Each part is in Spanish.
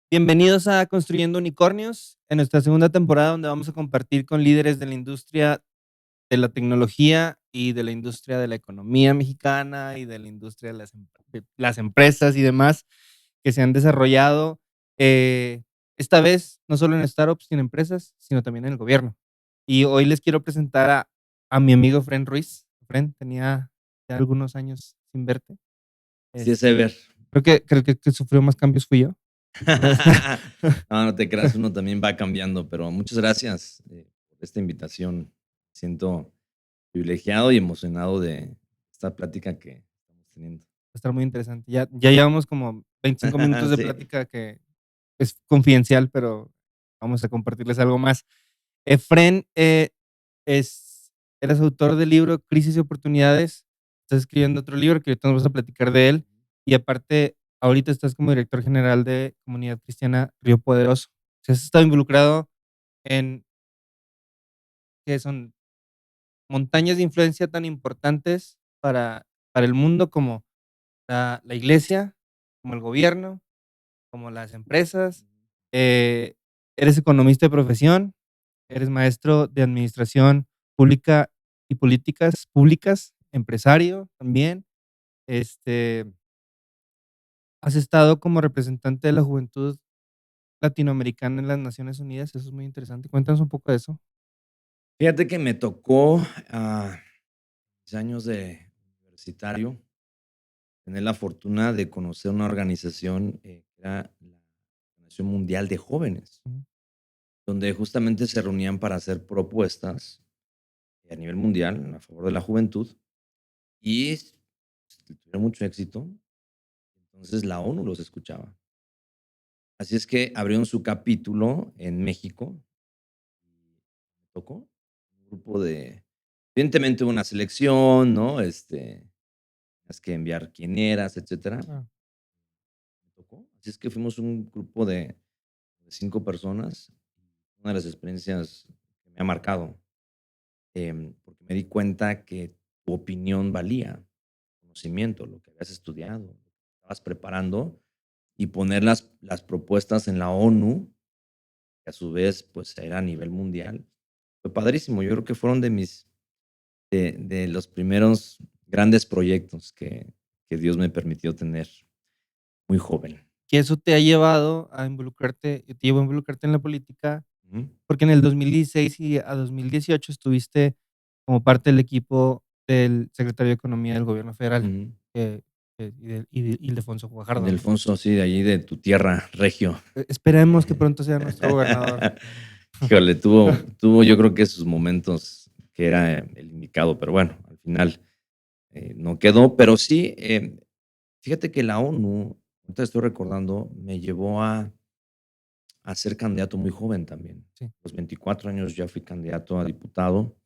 Bienvenidos a Construyendo Unicornios, en nuestra segunda temporada donde vamos a compartir con líderes de la industria de la tecnología y de la industria de la economía mexicana y de la industria de las empresas y demás que se han desarrollado, eh, esta vez no solo en startups y en empresas, sino también en el gobierno. Y hoy les quiero presentar a mi amigo Fren Ruiz. Fren, tenía ya algunos años sin verte. Sí, es Este, Ever. creo que sufrió más cambios fui yo. No, no te creas, uno también va cambiando, pero muchas gracias por esta invitación. Siento privilegiado y emocionado de esta plática que estamos teniendo. Va a estar muy interesante. Ya llevamos como 25 minutos de Sí. plática que es confidencial, pero vamos a compartirles algo más. Efren, eres autor del libro Crisis y Oportunidades. Estás escribiendo otro libro que ahorita nos vas a platicar de él. Y aparte, ahorita estás como director general de Comunidad Cristiana Río Poderoso. O sea, has estado involucrado en que son montañas de influencia tan importantes para el mundo como la iglesia, como el gobierno, como las empresas. Eh, Eres economista de profesión, eres maestro de administración pública y políticas públicas, empresario también. Este, Has estado como representante de la juventud latinoamericana en las Naciones Unidas. Eso es muy interesante. Cuéntanos un poco de eso. Fíjate que me tocó mis años de universitario tener la fortuna de conocer una organización que era la Organización Mundial de Jóvenes, Ujú. donde justamente se reunían para hacer propuestas a nivel mundial a favor de la juventud y tuvieron mucho éxito. Entonces la ONU los escuchaba. Así es que abrieron su capítulo en México y me tocó un grupo de, evidentemente una selección, ¿no? Tenías que enviar quién eras, etcétera. Ah, Me tocó. Así es que fuimos un grupo de 5 personas. Una de las experiencias que me ha marcado, porque me di cuenta que tu opinión valía, conocimiento, lo que habías estudiado, lo que estabas preparando, y poner las propuestas en la ONU, que a su vez, pues, era a nivel mundial. Fue padrísimo. Yo creo que fueron de los primeros grandes proyectos que Dios me permitió tener muy joven. que eso te ha llevado a involucrarte, te llevó a involucrarte en la política. Ujú, Porque en el 2016 y a 2018 estuviste como parte del equipo del secretario de Economía del Gobierno federal, ujú. eh, y de Ildefonso Guajardo, ¿no? Ildefonso, sí, de allí de tu tierra, regio. Esperemos que pronto sea nuestro gobernador. Híjole, tuvo yo creo que sus momentos que era el indicado, pero bueno, al final, no quedó. Pero sí, fíjate que la ONU, ahorita estoy recordando, me llevó a ser candidato muy joven también. Sí. A los 24 años ya fui candidato a diputado.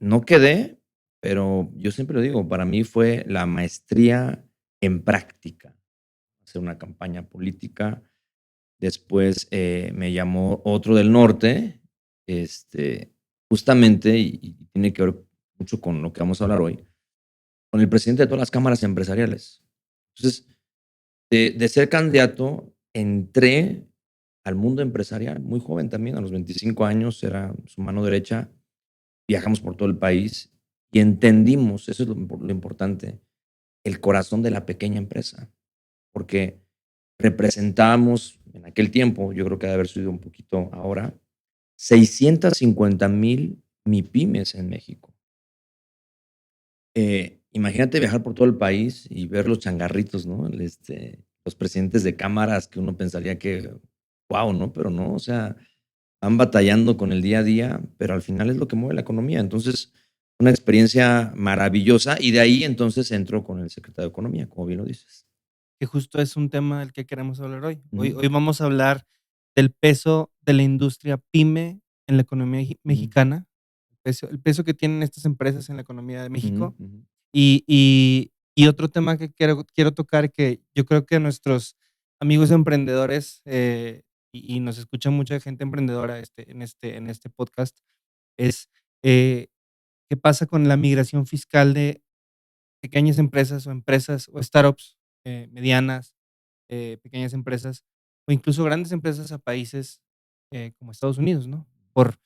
No quedé, pero yo siempre lo digo, para mí fue la maestría en práctica, hacer una campaña política. Después, me llamó otro del norte, este, justamente, y tiene que ver mucho con lo que vamos a hablar hoy, con el presidente de todas las cámaras empresariales. Entonces, de ser candidato, entré al mundo empresarial muy joven también, a los 25 años, era su mano derecha. Viajamos por todo el país y entendimos, eso es lo importante, el corazón de la pequeña empresa, porque representábamos en aquel tiempo, yo creo que ha de haber subido un poquito ahora, 650,000 MIPYMES en México. Imagínate viajar por todo el país y ver los changarritos, ¿no? Los presidentes de cámaras que uno pensaría que, wow, ¿no? Pero no, o sea, van batallando con el día a día, pero al final es lo que mueve la economía. Entonces, una experiencia maravillosa y de ahí entonces entró con el secretario de Economía, como bien lo dices. Que justo es un tema del que queremos hablar hoy. Hoy, Ujú, hoy vamos a hablar del peso de la industria pyme en la economía ujú, mexicana, el peso que tienen estas empresas en la economía de ujú, México. ujú, Y otro tema que quiero tocar, que yo creo que nuestros amigos emprendedores, y nos escucha mucha gente emprendedora en este podcast, es qué pasa con la migración fiscal de pequeñas empresas o startups, medianas, pequeñas empresas, o incluso grandes empresas a países como Estados Unidos, ¿no? Por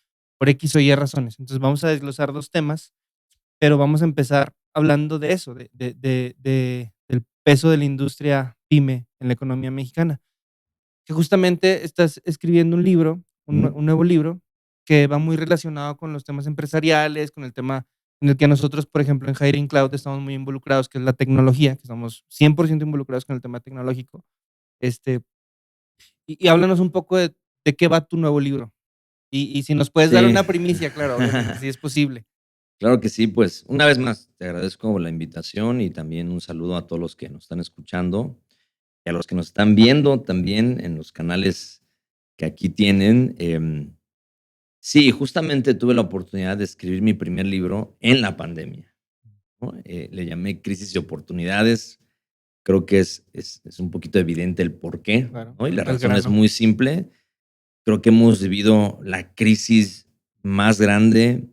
X o Y razones. Entonces vamos a desglosar 2 temas, pero vamos a empezar hablando de eso, del peso de la industria pyme en la economía mexicana. Que justamente estás escribiendo un libro, Ujú. un nuevo libro, que va muy relacionado con los temas empresariales, con el tema en el que nosotros, por ejemplo, en Hiring Cloud estamos muy involucrados, que es la tecnología, que estamos 100% involucrados con el tema tecnológico. Este, y háblanos un poco de qué va tu nuevo libro. Y si nos puedes dar Sí. una primicia, claro, obviamente, si es posible. Claro que sí, pues, una vez más, te agradezco la invitación y también un saludo a todos los que nos están escuchando y a los que nos están viendo también en los canales que aquí tienen. Sí, justamente tuve la oportunidad de escribir mi primer libro en la pandemia, ¿no? Le llamé Crisis y Oportunidades. Creo que es un poquito evidente el porqué, Claro, ¿no? Y la al razón es grano. muy simple. Creo que hemos vivido la crisis más grande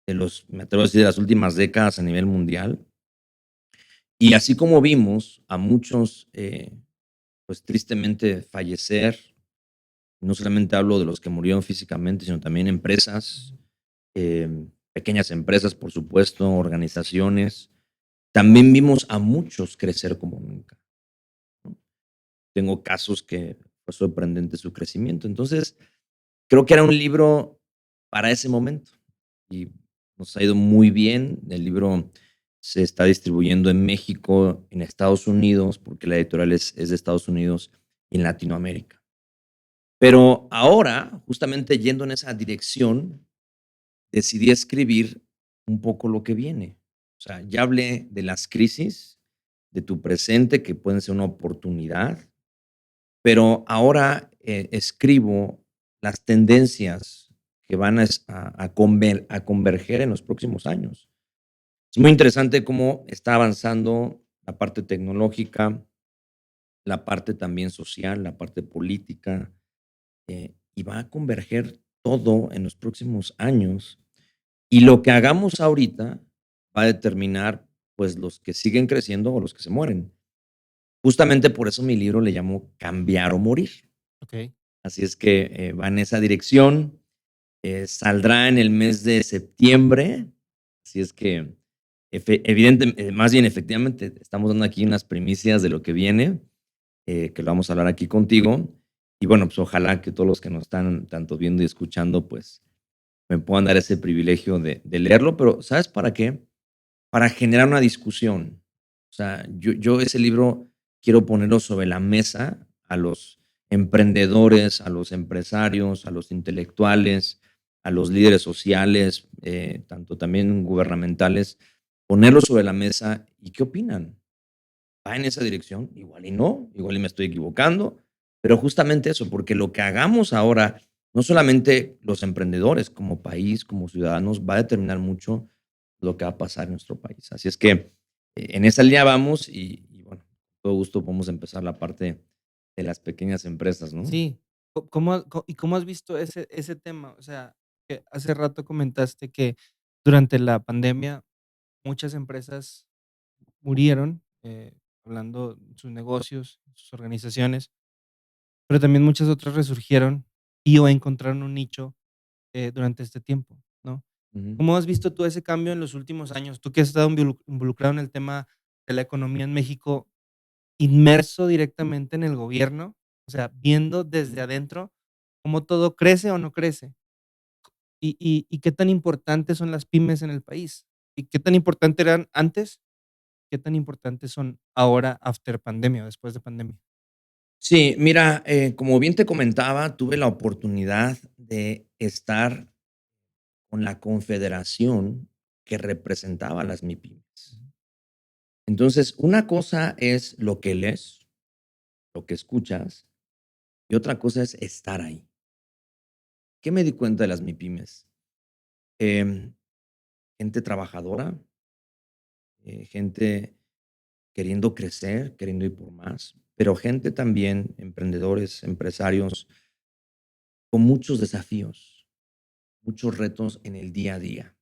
de me atrevo a decir, de las últimas décadas a nivel mundial. Y así como vimos a muchos, pues tristemente fallecer, no solamente hablo de los que murieron físicamente, sino también empresas, Ujú. pequeñas empresas, por supuesto, organizaciones. También vimos a muchos crecer como nunca, ¿no? Tengo casos que fue sorprendente su crecimiento. Entonces, creo que era un libro para ese momento y nos ha ido muy bien. El libro se está distribuyendo en México, en Estados Unidos, porque la editorial es de Estados Unidos y en Latinoamérica. Pero ahora, justamente yendo en esa dirección, decidí escribir un poco lo que viene. O sea, ya hablé de las crisis, de tu presente, que pueden ser una oportunidad, pero ahora escribo las tendencias que van a converger en los próximos años. Es muy interesante cómo está avanzando la parte tecnológica, la parte también social, la parte política, y va a converger todo en los próximos años. Y lo que hagamos ahorita va a determinar, pues, los que siguen creciendo o los que se mueren. Justamente por eso mi libro le llamo Cambiar o Morir. Okey. Así es que va en esa dirección. Saldrá en el mes de septiembre. Así es que, más bien, efectivamente, estamos dando aquí unas primicias de lo que viene, que lo vamos a hablar aquí contigo. Y bueno, pues ojalá que todos los que nos están tanto viendo y escuchando, pues me puedan dar ese privilegio de leerlo. Pero ¿sabes para qué? Para generar una discusión. O sea, yo ese libro quiero ponerlo sobre la mesa a los emprendedores, a los empresarios, a los intelectuales, a los líderes sociales, tanto también gubernamentales, ponerlo sobre la mesa y qué opinan. ¿Va en esa dirección? Igual y no, igual y me estoy equivocando, pero justamente eso, porque lo que hagamos ahora, no solamente los emprendedores como país, como ciudadanos, va a determinar mucho lo que va a pasar en nuestro país. Así es que en esa línea vamos y bueno, con todo gusto podemos empezar la parte de las pequeñas empresas, ¿no? Sí. ¿Cómo has visto ese tema? O sea, que hace rato comentaste que durante la pandemia muchas empresas murieron, hablando de sus negocios, sus organizaciones, pero también muchas otras resurgieron o encontraron un nicho, durante este tiempo, ¿no? Ujú. ¿Cómo has visto tú ese cambio en los últimos años? Tú que has estado involucrado en el tema de la economía en México, inmerso directamente en el gobierno, o sea, viendo desde adentro cómo todo crece o no crece, y qué tan importantes son las pymes en el país, y qué tan importante eran antes, qué tan importantes son ahora after pandemia, o después de pandemia. Sí, mira, como bien te comentaba, tuve la oportunidad de estar con la confederación que representaba a las MIPYMES. Ujú. Entonces, una cosa es lo que lees, lo que escuchas, y otra cosa es estar ahí. ¿Qué me di cuenta de las MIPYMES? Em, Gente trabajadora, gente queriendo crecer, queriendo ir por más, pero gente también, emprendedores, empresarios, con muchos desafíos, muchos retos en el día a día.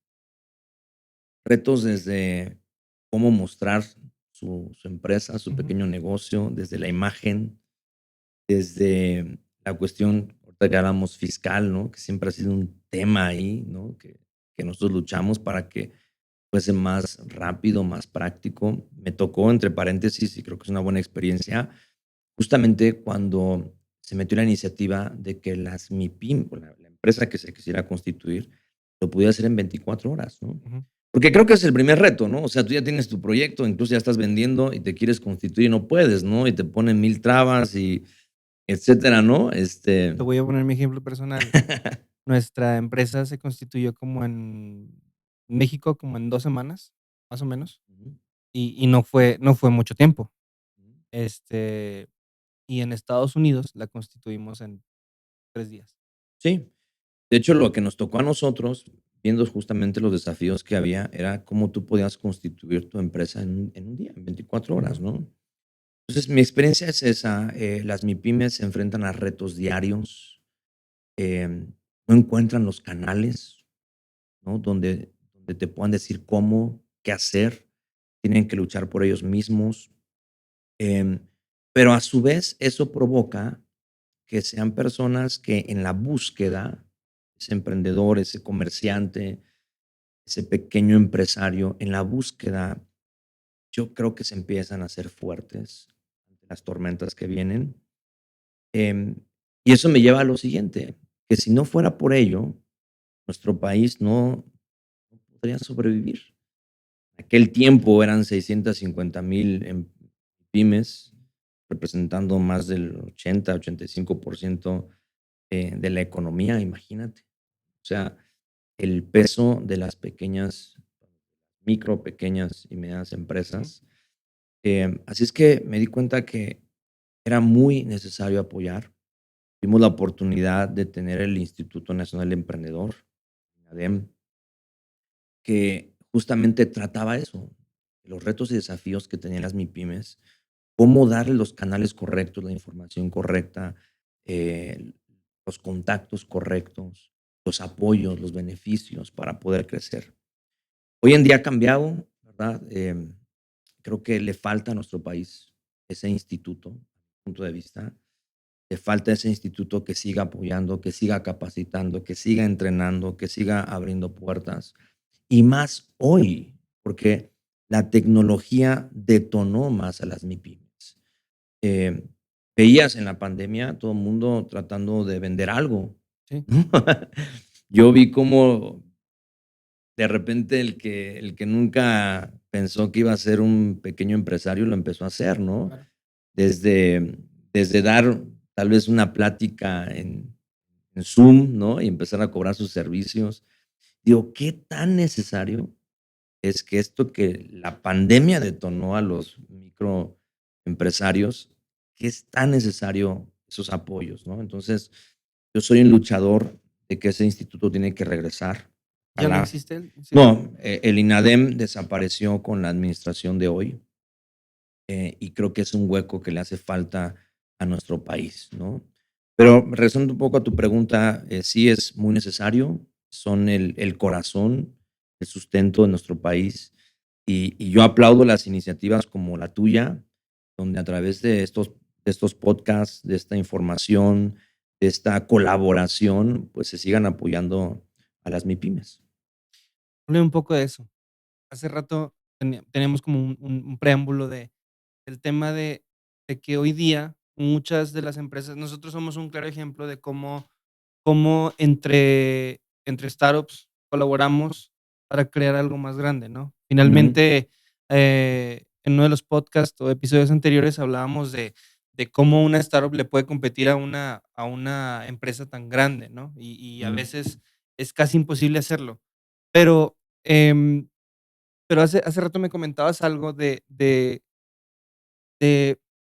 Retos desde cómo mostrar su empresa, su Ujú. pequeño negocio, desde la imagen, desde la cuestión, ahorita que hablamos fiscal, ¿no? Que siempre ha sido un tema ahí, ¿no? Que nosotros luchamos para que fuese más rápido, más práctico. Me tocó, entre paréntesis, y creo que es una buena experiencia, justamente cuando se metió la iniciativa de que las MIPIM, o la empresa que se quisiera constituir, lo pudiera hacer en 24 horas, ¿no? Ujú. Porque creo que es el primer reto, ¿no? O sea, tú ya tienes tu proyecto, incluso ya estás vendiendo y te quieres constituir y no puedes, ¿no? Y te ponen 1000 trabas y etcétera, ¿no? Te voy a poner mi ejemplo personal. Nuestra empresa se constituyó como en México, como en 2 semanas, más o menos, Ujú, y no fue mucho tiempo. ujú. Este, y en Estados Unidos la constituimos en 3 días. Sí, de hecho, lo que nos tocó a nosotros, viendo justamente los desafíos que había, era cómo tú podías constituir tu empresa en un día, en 24 horas, Ujú. ¿no? Entonces, mi experiencia es esa, las MIPYMES se enfrentan a retos diarios, no encuentran los canales, ¿no? Donde te puedan decir cómo, qué hacer, tienen que luchar por ellos mismos, em, pero a su vez eso provoca que sean personas que en la búsqueda, ese emprendedor, ese comerciante, ese pequeño empresario, en la búsqueda, yo creo que se empiezan a hacer fuertes ante las tormentas que vienen. Em, y eso me lleva a lo siguiente, que si no fuera por ello, nuestro país no podría sobrevivir. Aquel tiempo eran 650,000 pymes, representando más del 80-85% de la economía, imagínate. O sea, el peso de las pequeñas, micro, pequeñas y medianas Ujú. empresas. Así es que me di cuenta que era muy necesario apoyar. Tuvimos la oportunidad de tener el Instituto Nacional Emprendedor, INADEM, que justamente trataba eso, los retos y desafíos que tenían las MIPYMES, cómo darle los canales correctos, la información correcta, eh, los contactos correctos, los apoyos, los beneficios para poder crecer. Hoy en día ha cambiado, ¿verdad? Creo que le falta a nuestro país ese instituto, punto de vista. Le falta ese instituto que siga apoyando, que siga capacitando, que siga entrenando, que siga abriendo puertas. Y más hoy, porque la tecnología detonó más a las MIPYMES. Eh, veías en la pandemia todo el mundo tratando de vender algo, Sí, ¿no? Yo vi cómo de repente el que nunca pensó que iba a ser un pequeño empresario lo empezó a hacer, ¿no? claro. Desde, desde dar tal vez una plática en Zoom, ¿no? Y empezar a cobrar sus servicios. Digo, ¿qué tan necesario es que esto que la pandemia detonó a los microempresarios, que es tan necesario esos apoyos, ¿no? Entonces, yo soy un luchador de que ese instituto tiene que regresar. ¿Ya no Ojalá. existe el instituto? No, el INADEM desapareció con la administración de hoy, y creo que es un hueco que le hace falta a nuestro país, ¿no? Pero regresando un poco a tu pregunta, sí es muy necesario, son el corazón, el sustento de nuestro país, y yo aplaudo las iniciativas como la tuya, donde a través de estos podcasts, de esta información, de esta colaboración, pues se sigan apoyando a las MIPYMES. Háblame un poco de eso. Hace rato teníamos como un preámbulo del tema de que hoy día muchas de las empresas nosotros somos un claro ejemplo de cómo entre startups colaboramos para crear algo más grande, ¿no? Ujú, Finalmente, en uno de los podcasts o episodios anteriores hablábamos de cómo una startup le puede competir a una empresa tan grande, ¿no? Y a ujú. veces es casi imposible hacerlo. Pero, em, pero hace rato me comentabas algo de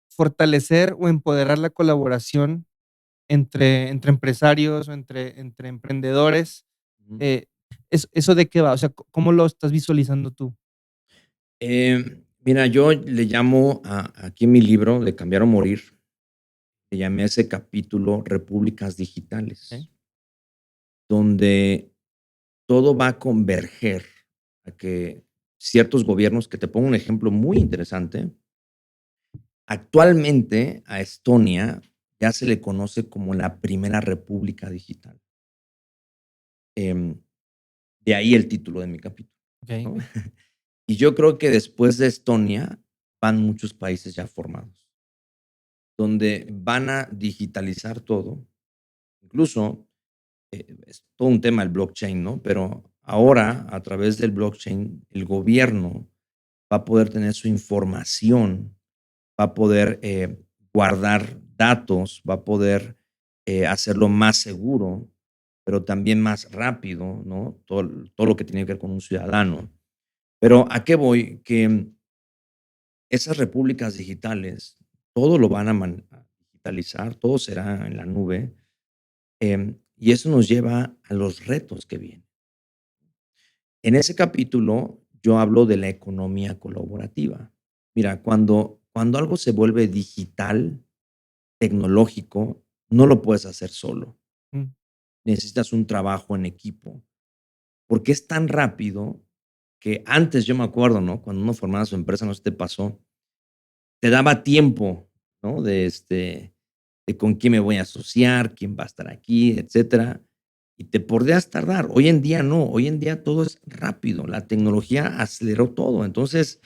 fortalecer o empoderar la colaboración entre empresarios o entre emprendedores, Ujú. eh, ¿eso de qué va? O sea, ¿cómo lo estás visualizando tú? Mira, yo le llamo aquí en mi libro de Cambiar o Morir, le llamé a ese capítulo Repúblicas ¿Eh? Digitales, donde todo va a converger a que ciertos gobiernos, que te pongo un ejemplo muy interesante, actualmente a Estonia ya se le conoce como la primera república digital. Em, de ahí el título de mi capítulo, Okey, ¿no? Y yo creo que después de Estonia van muchos países ya formados, donde van a digitalizar todo. Incluso, es todo un tema el blockchain, ¿no? Pero ahora, a través del blockchain, el gobierno va a poder tener su información, va a poder, guardar datos, va a poder, hacerlo más seguro, pero también más rápido, ¿no? Todo lo que tiene que ver con un ciudadano. Pero, ¿a qué voy? Que esas repúblicas digitales, todo lo van a digitalizar, todo será en la nube, y eso nos lleva a los retos que vienen. En ese capítulo, yo hablo de la economía colaborativa. Mira, cuando algo se vuelve digital, tecnológico, no lo puedes hacer solo. mm, Necesitas un trabajo en equipo, porque es tan rápido que antes yo me acuerdo, ¿no? Cuando uno formaba su empresa, no sé si te pasó, te daba tiempo, ¿no? De con quién me voy a asociar, quién va a estar aquí, etcétera, y te podrías tardar. Hoy en día no, hoy en día todo es rápido, la tecnología aceleró todo. Entonces,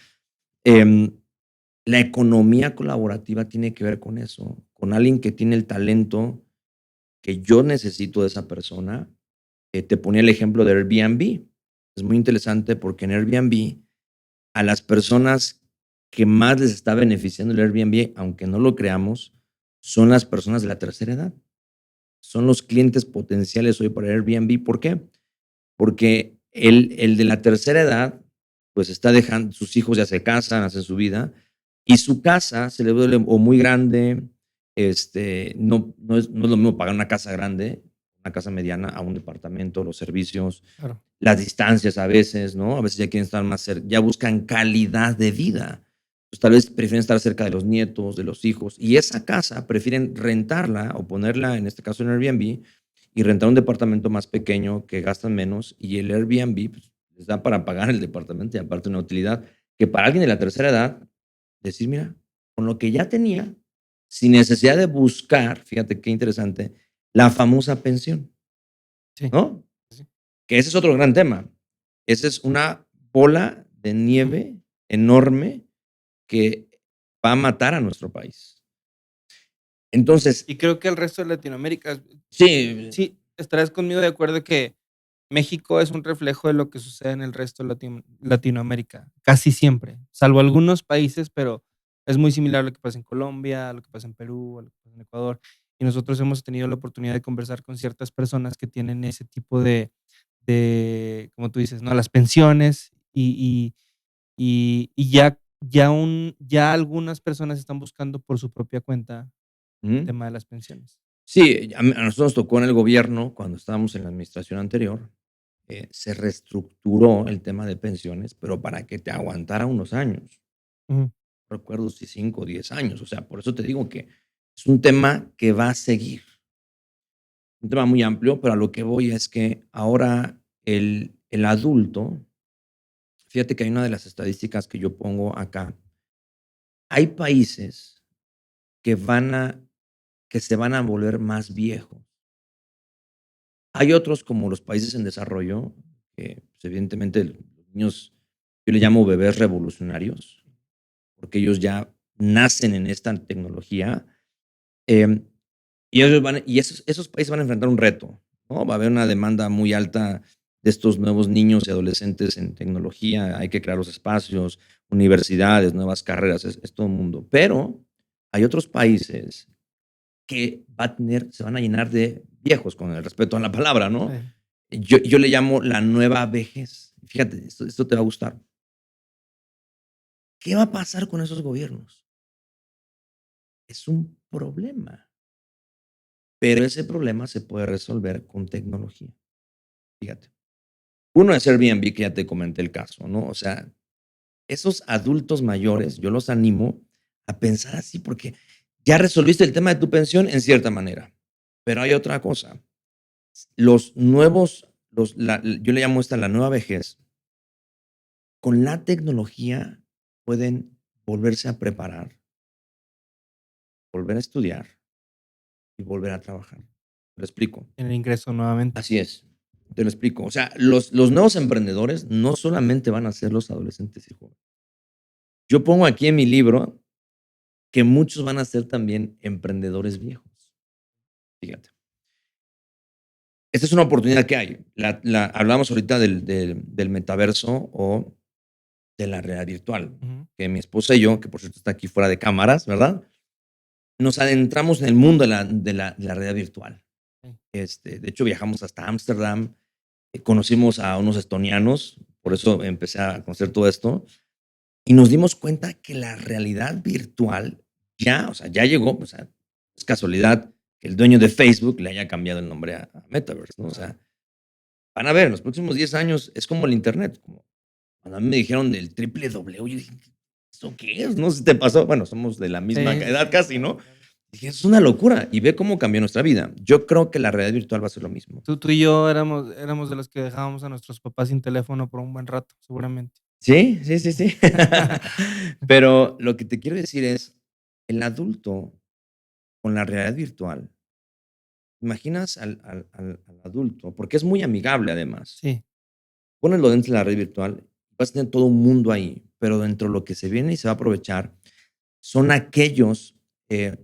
em, la economía colaborativa tiene que ver con eso, con alguien que tiene el talento que yo necesito de esa persona. Te ponía el ejemplo de Airbnb. Es muy interesante porque en Airbnb, a las personas que más les está beneficiando el Airbnb, aunque no lo creamos, son las personas de la tercera edad. Son los clientes potenciales hoy para Airbnb. ¿Por qué? Porque el de la tercera edad, pues está dejando, sus hijos ya se casan, hacen su vida, y su casa se le vuelve o muy grande, no es lo mismo pagar una casa grande, una casa mediana, a un departamento, los servicios, claro. las distancias a veces, ¿no? A veces ya quieren estar más cerca, ya buscan calidad de vida. Pues tal vez prefieren estar cerca de los nietos, de los hijos, y esa casa prefieren rentarla o ponerla, en este caso en Airbnb, y rentar un departamento más pequeño que gastan menos, y el Airbnb, pues, les da para pagar el departamento y aparte una utilidad que para alguien de la tercera edad, decir: "Mira, con lo que ya tenía, sin necesidad de buscar", fíjate qué interesante, la famosa pensión, Sí, ¿no? sí. Que ese es otro gran tema. Esa es una bola de Mm. nieve enorme que va a matar a nuestro país. Entonces, Y creo que el resto de Latinoamérica, sí, sí, estarás conmigo de acuerdo que México es un reflejo de lo que sucede en el resto de Latinoamérica, casi siempre, salvo algunos países, pero es muy similar a lo que pasa en Colombia, a lo que pasa en Perú, a lo que pasa en Ecuador. Y nosotros hemos tenido la oportunidad de conversar con ciertas personas que tienen ese tipo de, como tú dices, ¿no? Las pensiones y ya algunas personas están buscando por su propia cuenta el ujú. tema de las pensiones. Sí, a nosotros nos tocó en el gobierno, cuando estábamos en la administración anterior, se reestructuró el tema de pensiones, pero para que te aguantara unos años. Ujú, No recuerdo si 5 o 10 años. O sea, por eso te digo que es un tema que va a seguir. Un tema muy amplio, pero a lo que voy es que ahora el adulto, fíjate que hay una de las estadísticas que yo pongo acá. Hay países que que se van a volver más viejos. Hay otros, como los países en desarrollo, que, pues, evidentemente, los niños, yo le llamo bebés revolucionarios, porque ellos ya nacen en esta tecnología, em, y esos países van a enfrentar un reto, ¿no? Va a haber una demanda muy alta de estos nuevos niños y adolescentes en tecnología, hay que crear los espacios, universidades, nuevas carreras, es todo un mundo. Pero hay otros países que se van a llenar de viejos, con el respeto a la palabra, ¿no? sí. Yo le llamo la nueva vejez. Fíjate, esto te va a gustar. ¿Qué va a pasar con esos gobiernos? Es un problema, pero ese problema se puede resolver con tecnología. Fíjate. Uno es Airbnb, que ya te comenté el caso, ¿no? O sea, esos adultos mayores, yo los animo a pensar así, porque ya resolviste el tema de tu pensión en cierta manera. Pero hay otra cosa. Los nuevos, yo le llamo esta la nueva vejez, con la tecnología pueden volverse a preparar, volver a estudiar, y volver a trabajar. ¿Me lo explico? En el ingreso nuevamente. Así es. Te lo explico. O sea, los nuevos emprendedores no solamente van a ser los adolescentes y jóvenes. Yo pongo aquí en mi libro que muchos van a ser también emprendedores viejos. Fíjate. Esta es una oportunidad que hay. Hablamos ahorita del metaverso o de la realidad virtual, Ujú. que mi esposa y yo, que por cierto está aquí fuera de cámaras, ¿verdad? Nos adentramos en el mundo de la realidad virtual. Sí. De hecho, viajamos hasta Ámsterdam, conocimos a unos estonianos, por eso empecé a conocer todo esto, y nos dimos cuenta que la realidad virtual ya, o sea, ya llegó, o sea, es casualidad que el dueño de Facebook le haya cambiado el nombre a Metaverse, ¿no? O sea, van a ver, en los próximos 10 años es como el Internet, como cuando a mí me dijeron del triple W, yo dije, ¿eso qué es? No sé si te pasó, bueno, somos de la misma Sí, sí, edad sí, casi, claro, ¿no? claro. Dije, es una locura y ve cómo cambió nuestra vida. Yo creo que la realidad virtual va a ser lo mismo. Tú y yo éramos de los que dejábamos a nuestros papás sin teléfono por un buen rato, seguramente. Sí, sí, sí, sí. Pero lo que te quiero decir es, el adulto con la realidad virtual, imaginas al adulto, porque es muy amigable además. Sí, Ponelo dentro de la red virtual, vas a tener todo un mundo ahí, pero dentro de lo que se viene y se va a aprovechar son aquellos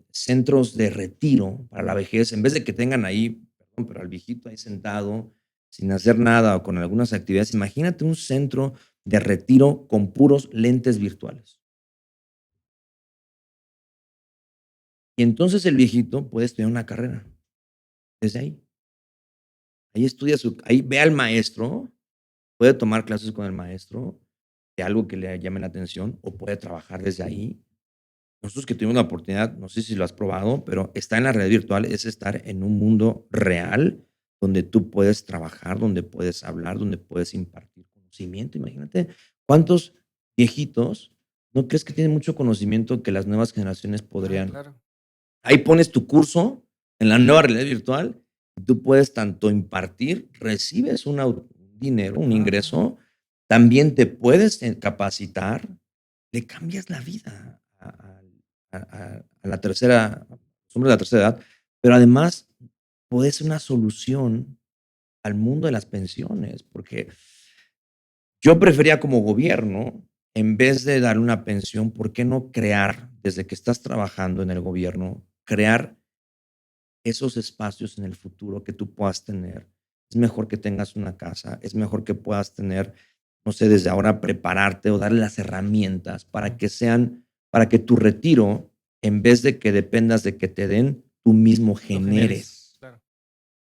centros de retiro para la vejez, en vez de que tengan ahí, perdón, pero al viejito ahí sentado, sin hacer nada o con algunas actividades, imagínate un centro de retiro con puros lentes virtuales. Y entonces el viejito puede estudiar una carrera desde ahí. Ahí estudia ahí ve al maestro, puede tomar clases con el maestro de algo que le llame la atención o puede trabajar desde ahí. Nosotros que tuvimos la oportunidad, no sé si lo has probado, pero estar en la red virtual es estar en un mundo real donde tú puedes trabajar, donde puedes hablar, donde puedes impartir conocimiento. Imagínate cuántos viejitos no crees que tienen mucho conocimiento que las nuevas generaciones ah, podrían. claro. Ahí pones tu curso en la nueva realidad virtual y tú puedes tanto impartir, recibes un dinero, un Ah, ingreso, también te puedes capacitar, le cambias la vida a la tercera, hombre de la tercera edad, pero además puede ser una solución al mundo de las pensiones, porque yo prefería como gobierno, en vez de dar una pensión, ¿por qué no crear, desde que estás trabajando en el gobierno, crear esos espacios en el futuro que tú puedas tener? Es mejor que tengas una casa, es mejor que puedas tener, no sé, desde ahora prepararte o darle las herramientas para sí, que sean, para que tu retiro, en vez de que dependas de que te den, tú mismo lo generes, generes. claro.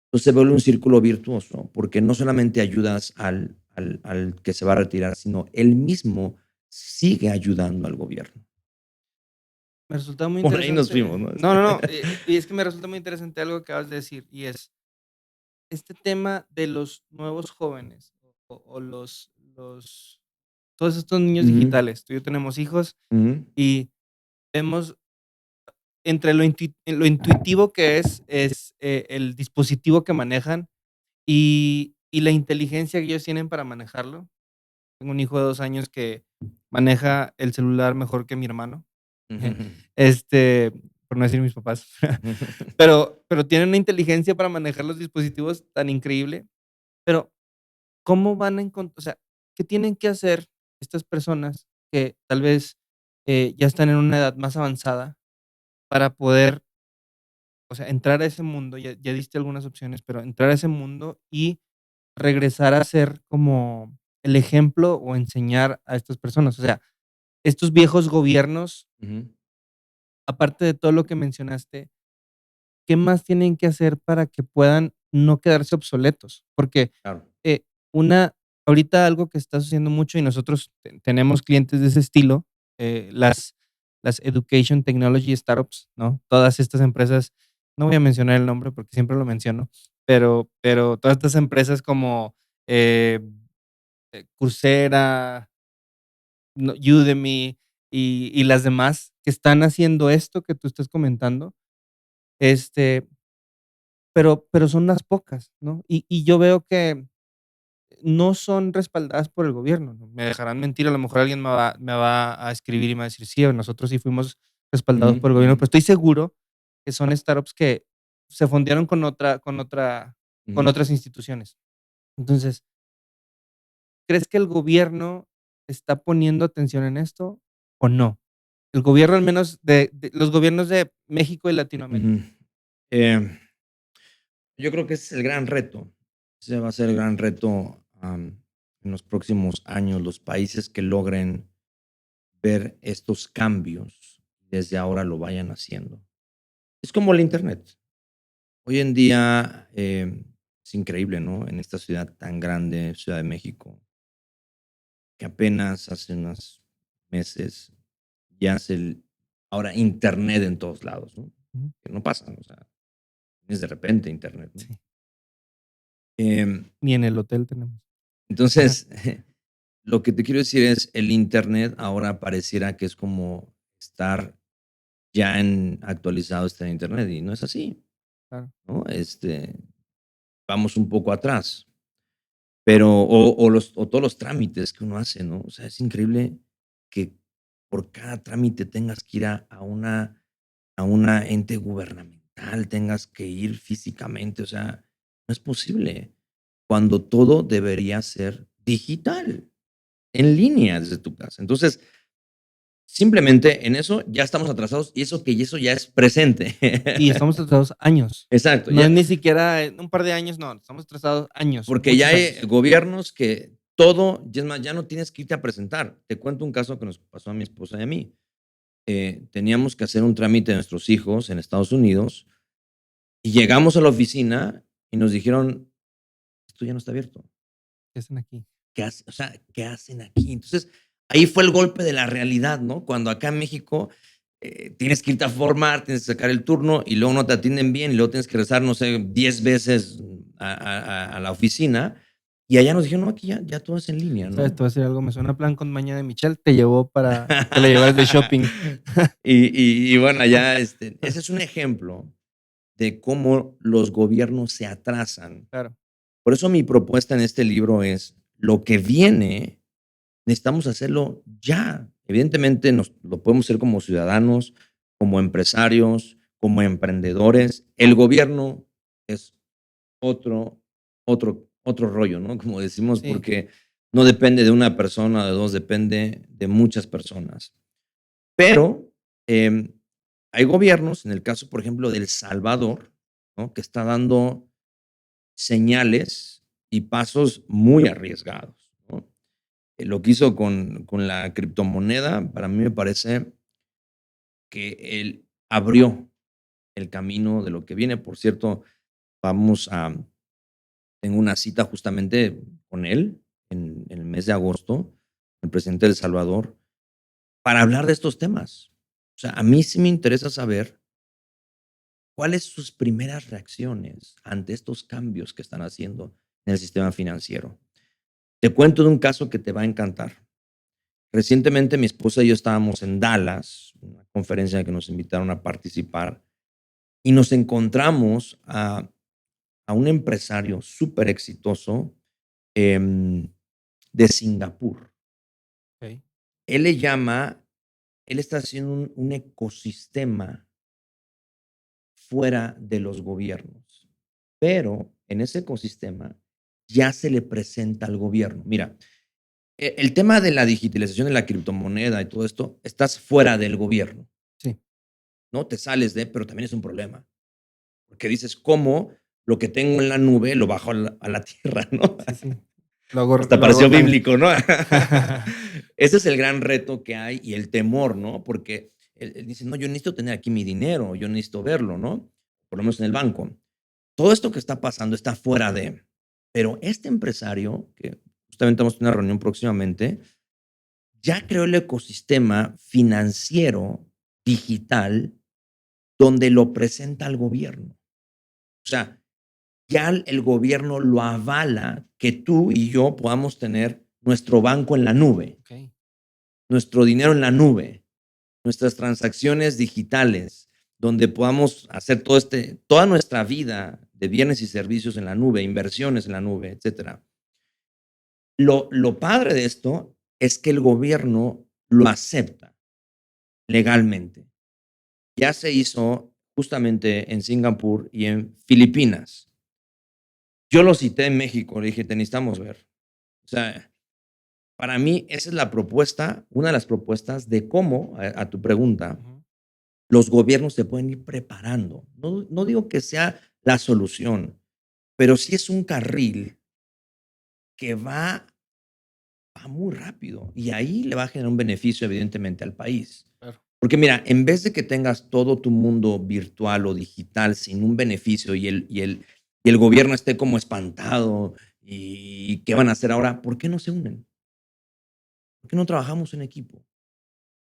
Entonces se vuelve un círculo virtuoso, porque no solamente ayudas al que se va a retirar, sino él mismo sigue ayudando al gobierno. Me resulta muy Por ahí nos interesante. fuimos, ¿no? No, no, no, y es que me resulta muy interesante algo que acabas de decir, y es este tema de los nuevos jóvenes o los todos estos niños Ujú, digitales. Tú y yo tenemos hijos ujú, y vemos entre lo intuitivo que es, el dispositivo que manejan y la inteligencia que ellos tienen para manejarlo. Tengo un hijo de 2 años que maneja el celular mejor que mi hermano, este, por no decir mis papás. Pero tienen una inteligencia para manejar los dispositivos tan increíble. Pero, ¿cómo van a encon o sea, qué tienen que hacer estas personas que tal vez, ya están en una edad más avanzada para poder, o sea, entrar a ese mundo? Ya diste algunas opciones, pero entrar a ese mundo y regresar a ser como el ejemplo o enseñar a estas personas. O sea, estos viejos gobiernos, ujú. aparte de todo lo que mencionaste, ¿qué más tienen que hacer para que puedan no quedarse obsoletos? Porque, Claro. eh, una ahorita algo que está sucediendo mucho y nosotros tenemos clientes de ese estilo, las Education Technology Startups, ¿no? Todas estas empresas, no voy a mencionar el nombre porque siempre lo menciono, pero todas estas empresas como, eh, Coursera, no, Udemy y las demás que están haciendo esto que tú estás comentando, este, pero son unas pocas, ¿no? Y yo veo que no son respaldadas por el gobierno, ¿no? Me dejarán mentir, a lo mejor alguien me va a escribir y me va a decir: "Sí, nosotros sí fuimos respaldados Ujú, por el ujú. gobierno", pero estoy seguro que son startups que se fondearon con Ujú. otras instituciones. Entonces, ¿crees que el gobierno está poniendo atención en esto o no? El gobierno, al menos de los gobiernos de México y Latinoamérica. Ujú. Em, yo creo que ese es el gran reto. Ese va a ser el gran reto, en los próximos años, los países que logren ver estos cambios, desde ahora lo vayan haciendo. Es como el Internet. Hoy en día, es increíble, ¿no? En esta ciudad tan grande, Ciudad de México, que apenas hace unos meses ya es el ahora Internet en todos lados, ¿no? Ujú. Que no pasa, o sea, es de repente Internet, ¿no? Sí, Em, ni en el hotel tenemos. Ajá, entonces, lo que te quiero decir es, el Internet ahora pareciera que es como estar ya en actualizado está en Internet, y no es así, claro. ¿no? Vamos un poco atrás, pero o todos los trámites que uno hace, ¿no? O sea, es increíble que por cada trámite tengas que ir a una ente gubernamental, tengas que ir físicamente, o sea, no es posible, cuando todo debería ser digital, en línea desde tu casa. Entonces, simplemente en eso ya estamos atrasados y eso ya es presente. Y estamos atrasados años. Exacto, No es ya, ni siquiera en un par de años, no, estamos atrasados años, porque ya muchos hay años. gobiernos que todo, y es más, ya no tienes que irte a presentar. Te cuento un caso que nos pasó a mi esposa y a mí. Teníamos que hacer un trámite de nuestros hijos en Estados Unidos y llegamos a la oficina y nos dijeron, esto ya no está abierto. ¿Qué hacen aquí? O sea, ¿qué hacen aquí? Entonces, ahí fue el golpe de la realidad, ¿no? Cuando acá en México tienes que irte a formar, tienes que sacar el turno y luego no te atienden bien y luego tienes que regresar, no sé, 10 veces a la oficina. Y allá nos dijeron, no, aquí ya todo es en línea, ¿Sabes? ¿no? Te voy a decir algo, me suena a plan con maña de Michelle, te llevó para que la llevaras de shopping. y bueno, allá, ese es un ejemplo de cómo los gobiernos se atrasan. Claro, Por eso mi propuesta en este libro es, lo que viene necesitamos hacerlo ya. Evidentemente, lo podemos hacer como ciudadanos, como empresarios, como emprendedores. El gobierno es otro rollo, ¿no? Como decimos, sí, porque no depende de una persona o de dos, depende de muchas personas. Pero hay gobiernos, en el caso, por ejemplo, de El Salvador, ¿no? Que está dando señales y pasos muy arriesgados, ¿no? Lo que hizo con la criptomoneda, para mí me parece que él abrió el camino de lo que viene. Por cierto, vamos a tengo una cita justamente con él en el mes de agosto, el presidente de El Salvador, para hablar de estos temas. O sea, a mí sí me interesa saber cuáles sus primeras reacciones ante estos cambios que están haciendo en el sistema financiero. Te cuento de un caso que te va a encantar. Recientemente mi esposa y yo estábamos en Dallas, una conferencia en la que nos invitaron a participar, y nos encontramos a un empresario súper exitoso de Singapur. okey, Él le llama, él está haciendo un ecosistema fuera de los gobiernos, pero en ese ecosistema ya se le presenta al gobierno. Mira, el tema de la digitalización de la criptomoneda y todo esto, estás fuera del gobierno, sí, ¿no? Te sales pero también es un problema, porque dices, ¿cómo lo que tengo en la nube lo bajo a la tierra, ¿no? sí, sí. Hasta Lo hago pareció también. bíblico, ¿no? Ese es el gran reto que hay y el temor, ¿no? Porque él dice, no, yo necesito tener aquí mi dinero, yo necesito verlo, ¿no? Por lo menos en el banco. Todo esto que está pasando está fuera de. Pero este empresario, que justamente vamos a tener una reunión próximamente, ya creó el ecosistema financiero digital donde lo presenta al gobierno. O sea, ya el gobierno lo avala que tú y yo podamos tener nuestro banco en la nube, Okey, nuestro dinero en la nube, nuestras transacciones digitales, donde podamos hacer toda nuestra vida de bienes y servicios en la nube, inversiones en la nube, etcétera. Lo padre de esto es que el gobierno lo acepta legalmente. Ya se hizo justamente en Singapur y en Filipinas. Yo lo cité en México, le dije, te necesitamos ver. O sea, para mí esa es la propuesta, una de las propuestas de cómo, a tu pregunta, Ujú. los gobiernos se pueden ir preparando. No digo que sea la solución, pero sí es un carril que va muy rápido y ahí le va a generar un beneficio evidentemente al país. Claro. Porque mira, en vez de que tengas todo tu mundo virtual o digital sin un beneficio y el gobierno esté como espantado y qué van a hacer ahora, ¿por qué no se unen? ¿Por qué no trabajamos en equipo?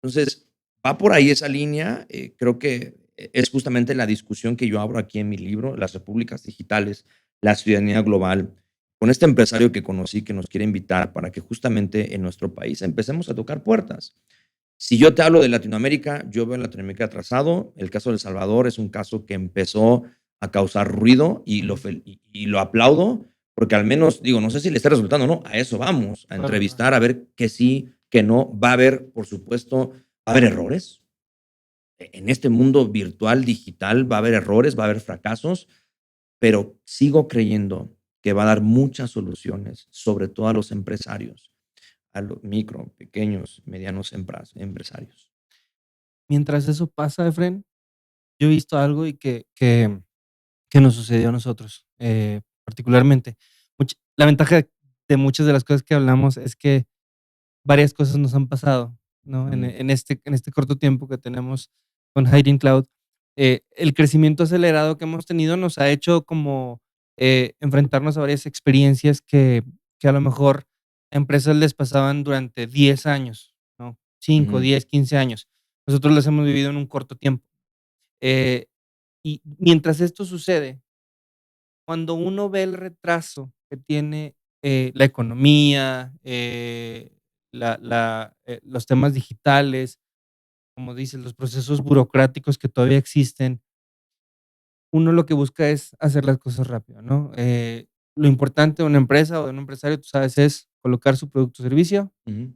Entonces, va por ahí esa línea. Creo que es justamente la discusión que yo abro aquí en mi libro, Las Repúblicas Digitales, la ciudadanía global, con este empresario que conocí que nos quiere invitar para que justamente en nuestro país empecemos a tocar puertas. Si yo te hablo de Latinoamérica, yo veo a Latinoamérica atrasado. El caso de El Salvador es un caso que empezó a causar ruido y Ujú. y lo aplaudo porque al menos, digo, no sé si le está resultando o no, a eso vamos, a Claro, claro. entrevistar, a ver que sí, que no. Va a haber, por supuesto, va a haber errores. En este mundo virtual, digital, va a haber errores, va a haber fracasos, pero sigo creyendo que va a dar muchas soluciones, sobre todo a los empresarios, a los micro, pequeños, medianos empresarios. Mientras eso pasa, Efren, yo he visto algo y que nos sucedió a nosotros, particularmente. La ventaja de muchas de las cosas que hablamos es que varias cosas nos han pasado, ¿no? En, Ujú, en este corto tiempo que tenemos con Hiding Cloud. El crecimiento acelerado que hemos tenido nos ha hecho como enfrentarnos a varias experiencias que a lo mejor a empresas les pasaban durante 10 años, ¿no? 5, ujú, 10, 15 años. Nosotros las hemos vivido en un corto tiempo. Eh, y mientras esto sucede, cuando uno ve el retraso que tiene, la economía, los temas digitales, como dices, los procesos burocráticos que todavía existen, uno lo que busca es hacer las cosas rápido, ¿no? Lo importante de una empresa o de un empresario, tú sabes, es colocar su producto o servicio ujú.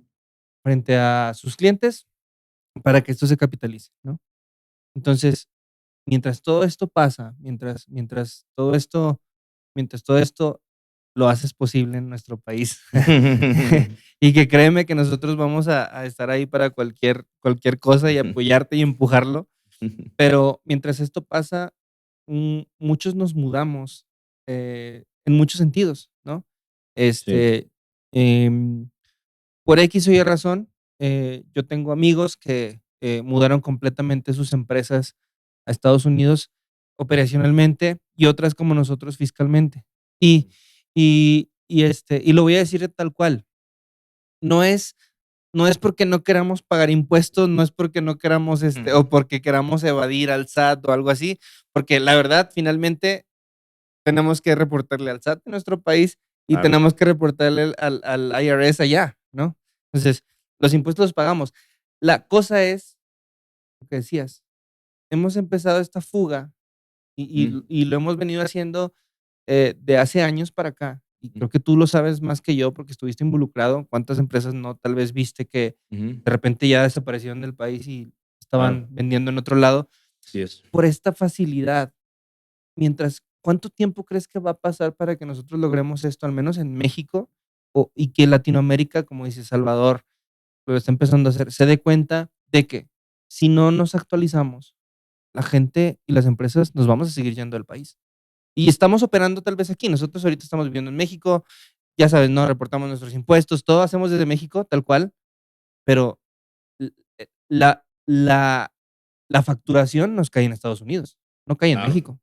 frente a sus clientes para que esto se capitalice, ¿no? Entonces, mientras todo esto pasa, mientras todo esto lo haces posible en nuestro país. Y que créeme que nosotros vamos a estar ahí para cualquier cosa y apoyarte y empujarlo, pero mientras esto pasa, muchos nos mudamos, en muchos sentidos, ¿no? Sí. Este, em, por X o Y razón, yo tengo amigos que, mudaron completamente sus empresas a Estados Unidos operacionalmente y otras como nosotros fiscalmente. Y y lo voy a decir tal cual, no es no es porque no queramos pagar impuestos, no es porque no queramos, Ujú. o porque queramos evadir al SAT o algo así, porque la verdad, finalmente, tenemos que reportarle al SAT de nuestro país y Claro. tenemos que reportarle al IRS allá, ¿no? Entonces, los impuestos los pagamos. La cosa es, lo que decías, hemos empezado esta fuga Mm, y lo hemos venido haciendo, de hace años para acá, y mm, creo que tú lo sabes más que yo porque estuviste involucrado. ¿Cuántas empresas no tal vez viste que ujú. de repente ya desaparecieron del país y Claro, estaban vendiendo en otro lado? así es. Por esta facilidad, mientras, ¿cuánto tiempo crees que va a pasar para que nosotros logremos esto, al menos en México, y que Latinoamérica, como dice Salvador, lo está empezando a hacer, se dé cuenta de que si no nos actualizamos, la gente y las empresas nos vamos a seguir yendo del país? Y estamos operando tal vez aquí. Nosotros ahorita estamos viviendo en México, ya sabes, ¿no? Reportamos nuestros impuestos, todo hacemos desde México, tal cual, pero l la la la facturación nos cae en Estados Unidos, no cae en Claro. México.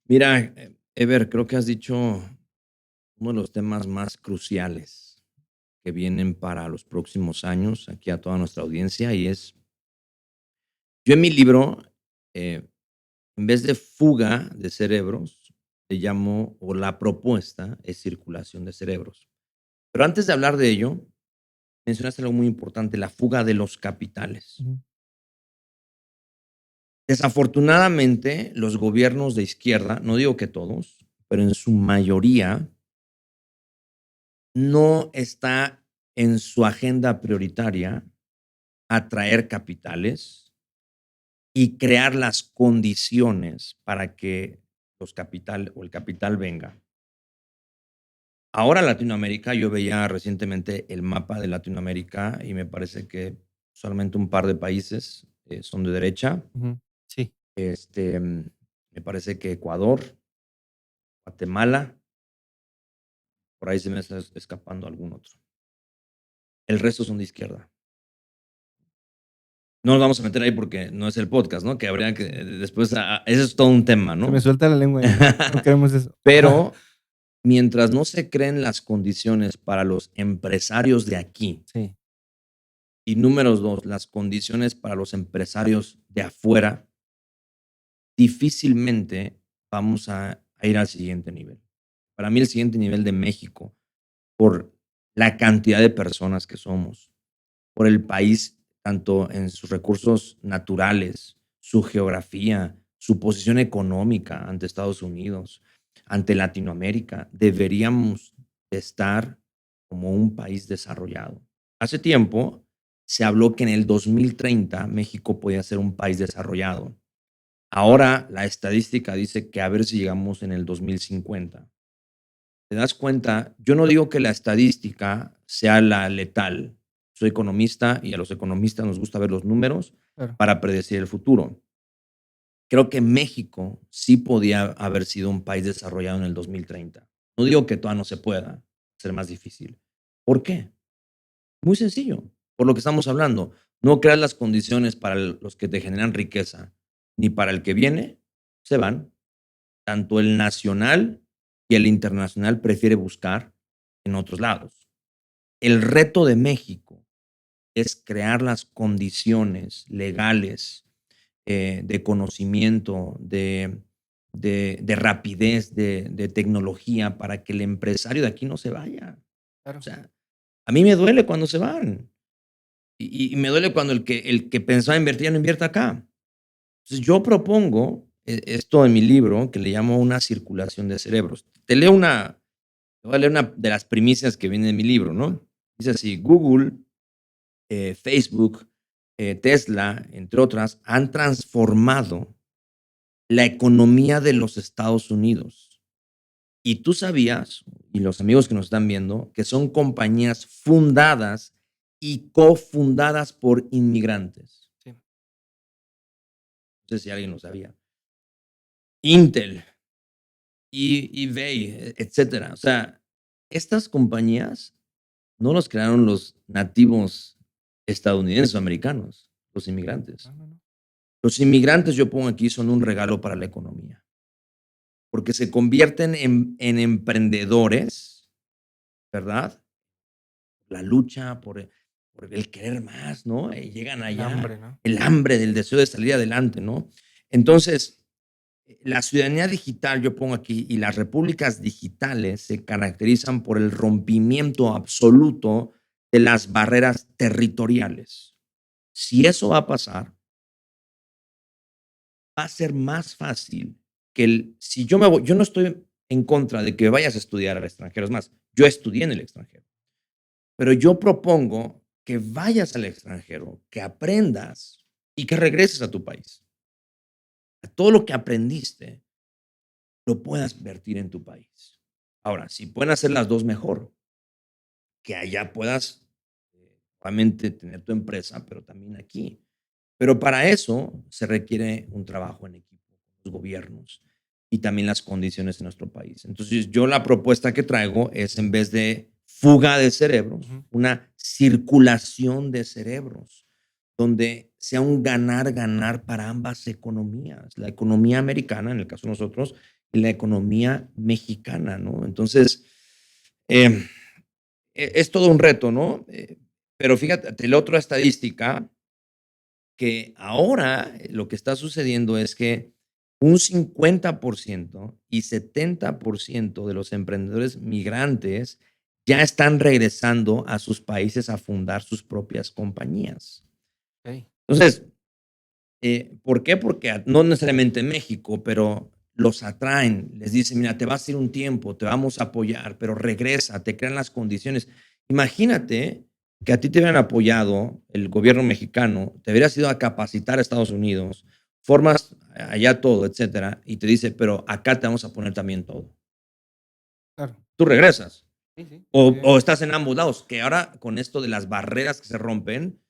Mira, Ever, creo que has dicho uno de los temas más cruciales que vienen para los próximos años aquí a toda nuestra audiencia y es, yo en mi libro, eh, en vez de fuga de cerebros, le llamo, o la propuesta es circulación de cerebros. Pero antes de hablar de ello, mencionaste algo muy importante, la fuga de los capitales. Ujú. Desafortunadamente, los gobiernos de izquierda, no digo que todos, pero en su mayoría, no está en su agenda prioritaria atraer capitales y crear las condiciones para que el capital venga. Ahora Latinoamérica, yo veía recientemente el mapa de Latinoamérica y me parece que solamente un par de países son de derecha. Ujú. Sí. Me parece que Ecuador, Guatemala, por ahí se me está escapando algún otro. El resto son de izquierda. No nos vamos a meter ahí porque no es el podcast, ¿no? Que habría que después, ese es todo un tema, Se me ¿no? suelta la lengua y no queremos eso. Pero mientras no se creen las condiciones para los empresarios de aquí, Sí. y número 2, las condiciones para los empresarios de afuera, difícilmente vamos a ir al siguiente nivel. Para mí el siguiente nivel de México, por la cantidad de personas que somos, por el país, tanto en sus recursos naturales, su geografía, su posición económica ante Estados Unidos, ante Latinoamérica, deberíamos estar como un país desarrollado. Hace tiempo se habló que en el 2030 México podía ser un país desarrollado. Ahora la estadística dice que a ver si llegamos en el 2050. ¿Te das cuenta? Yo no digo que la estadística sea la letal. Soy economista y a los economistas nos gusta ver los números Claro. para predecir el futuro. Creo que México sí podía haber sido un país desarrollado en el 2030. No digo que todavía no se pueda, ser más difícil. ¿Por qué? Muy sencillo, por lo que estamos hablando. No creas las condiciones para los que te generan riqueza, ni para el que viene, se van. Tanto el nacional y el internacional prefiere buscar en otros lados. El reto de México es crear las condiciones legales de conocimiento, de rapidez, de tecnología para que el empresario de aquí no se vaya. O Claro. sea, a mí me duele cuando se van y me duele cuando el que pensaba invertir ya no invierte acá. Entonces, yo propongo esto en mi libro que le llamo una circulación de cerebros. Te voy a leer una de las primicias que viene en mi libro, ¿no? Dice así: Google, Facebook, Tesla, entre otras, han transformado la economía de los Estados Unidos. Y tú sabías, y los amigos que nos están viendo, que son compañías fundadas y cofundadas por inmigrantes. Sí. No sé si alguien lo sabía. Intel, eBay, etcétera. O sea, estas compañías no los crearon los nativos estadounidenses o americanos, los inmigrantes. No, no, no. Los inmigrantes, yo pongo aquí, son un regalo para la economía, porque se convierten en emprendedores, ¿verdad? La lucha por el querer más, ¿no? Llegan El allá, hambre, ¿no? el hambre del deseo de salir adelante, ¿no? Entonces, la ciudadanía digital, yo pongo aquí, y las repúblicas digitales se caracterizan por el rompimiento absoluto de las barreras territoriales. Si eso va a pasar, va a ser más fácil que si yo me voy, yo no estoy en contra de que vayas a estudiar al extranjero, es más, yo estudié en el extranjero, pero yo propongo que vayas al extranjero, que aprendas y que regreses a tu país. Todo lo que aprendiste lo puedas vertir en tu país. Ahora, si pueden hacer las dos, mejor. Que allá puedas, obviamente, tener tu empresa, pero también aquí. Pero para eso se requiere un trabajo en equipo con los gobiernos y también las condiciones en nuestro país. Entonces, yo la propuesta que traigo es, en vez de fuga de cerebros, una circulación de cerebros, donde sea un ganar-ganar para ambas economías, la economía americana, en el caso de nosotros, y la economía mexicana, ¿no? Entonces, eh, es todo un reto, ¿no? Pero fíjate, la otra estadística, que ahora lo que está sucediendo es que un 50% y 70% de los emprendedores migrantes ya están regresando a sus países a fundar sus propias compañías. Ok. Entonces, ¿por qué? Porque no necesariamente en México, pero los atraen, les dicen: mira, te vas a ir un tiempo, te vamos a apoyar, pero regresa, te crean las condiciones. Imagínate que a ti te hubieran apoyado el gobierno mexicano, te hubieras ido a capacitar a Estados Unidos, formas allá todo, etcétera, y te dice, pero acá te vamos a poner también todo. Claro. Tú regresas. Sí, sí. O estás en ambos lados, que ahora con esto de las barreras que se rompen,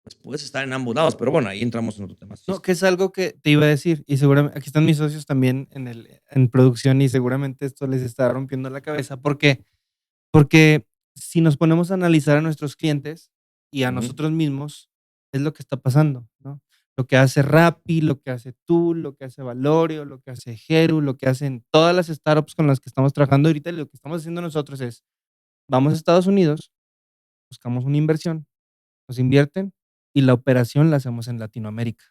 pues puedes estar en ambos lados, pero bueno, ahí entramos en otro tema. No, que es algo que te iba a decir, y seguramente aquí están mis socios también en producción, y seguramente esto les está rompiendo la cabeza. ¿Por qué? Porque si nos ponemos a analizar a nuestros clientes y a nosotros mismos, es lo que está pasando, ¿no? Lo que hace Rappi, lo que hace Tool, lo que hace Valorio, lo que hace Heru, lo que hacen todas las startups con las que estamos trabajando ahorita, y lo que estamos haciendo nosotros es, vamos a Estados Unidos, buscamos una inversión, nos invierten y la operación la hacemos en Latinoamérica.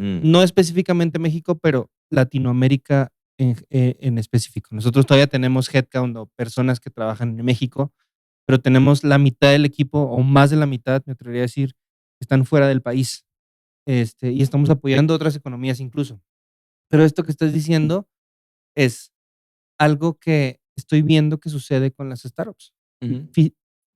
No específicamente México, pero Latinoamérica en específico. Nosotros todavía tenemos headcount o personas que trabajan en México, pero tenemos la mitad del equipo o más de la mitad, me atrevería a decir, están fuera del país. Y estamos apoyando otras economías incluso. Pero esto que estás diciendo es algo que estoy viendo que sucede con las startups.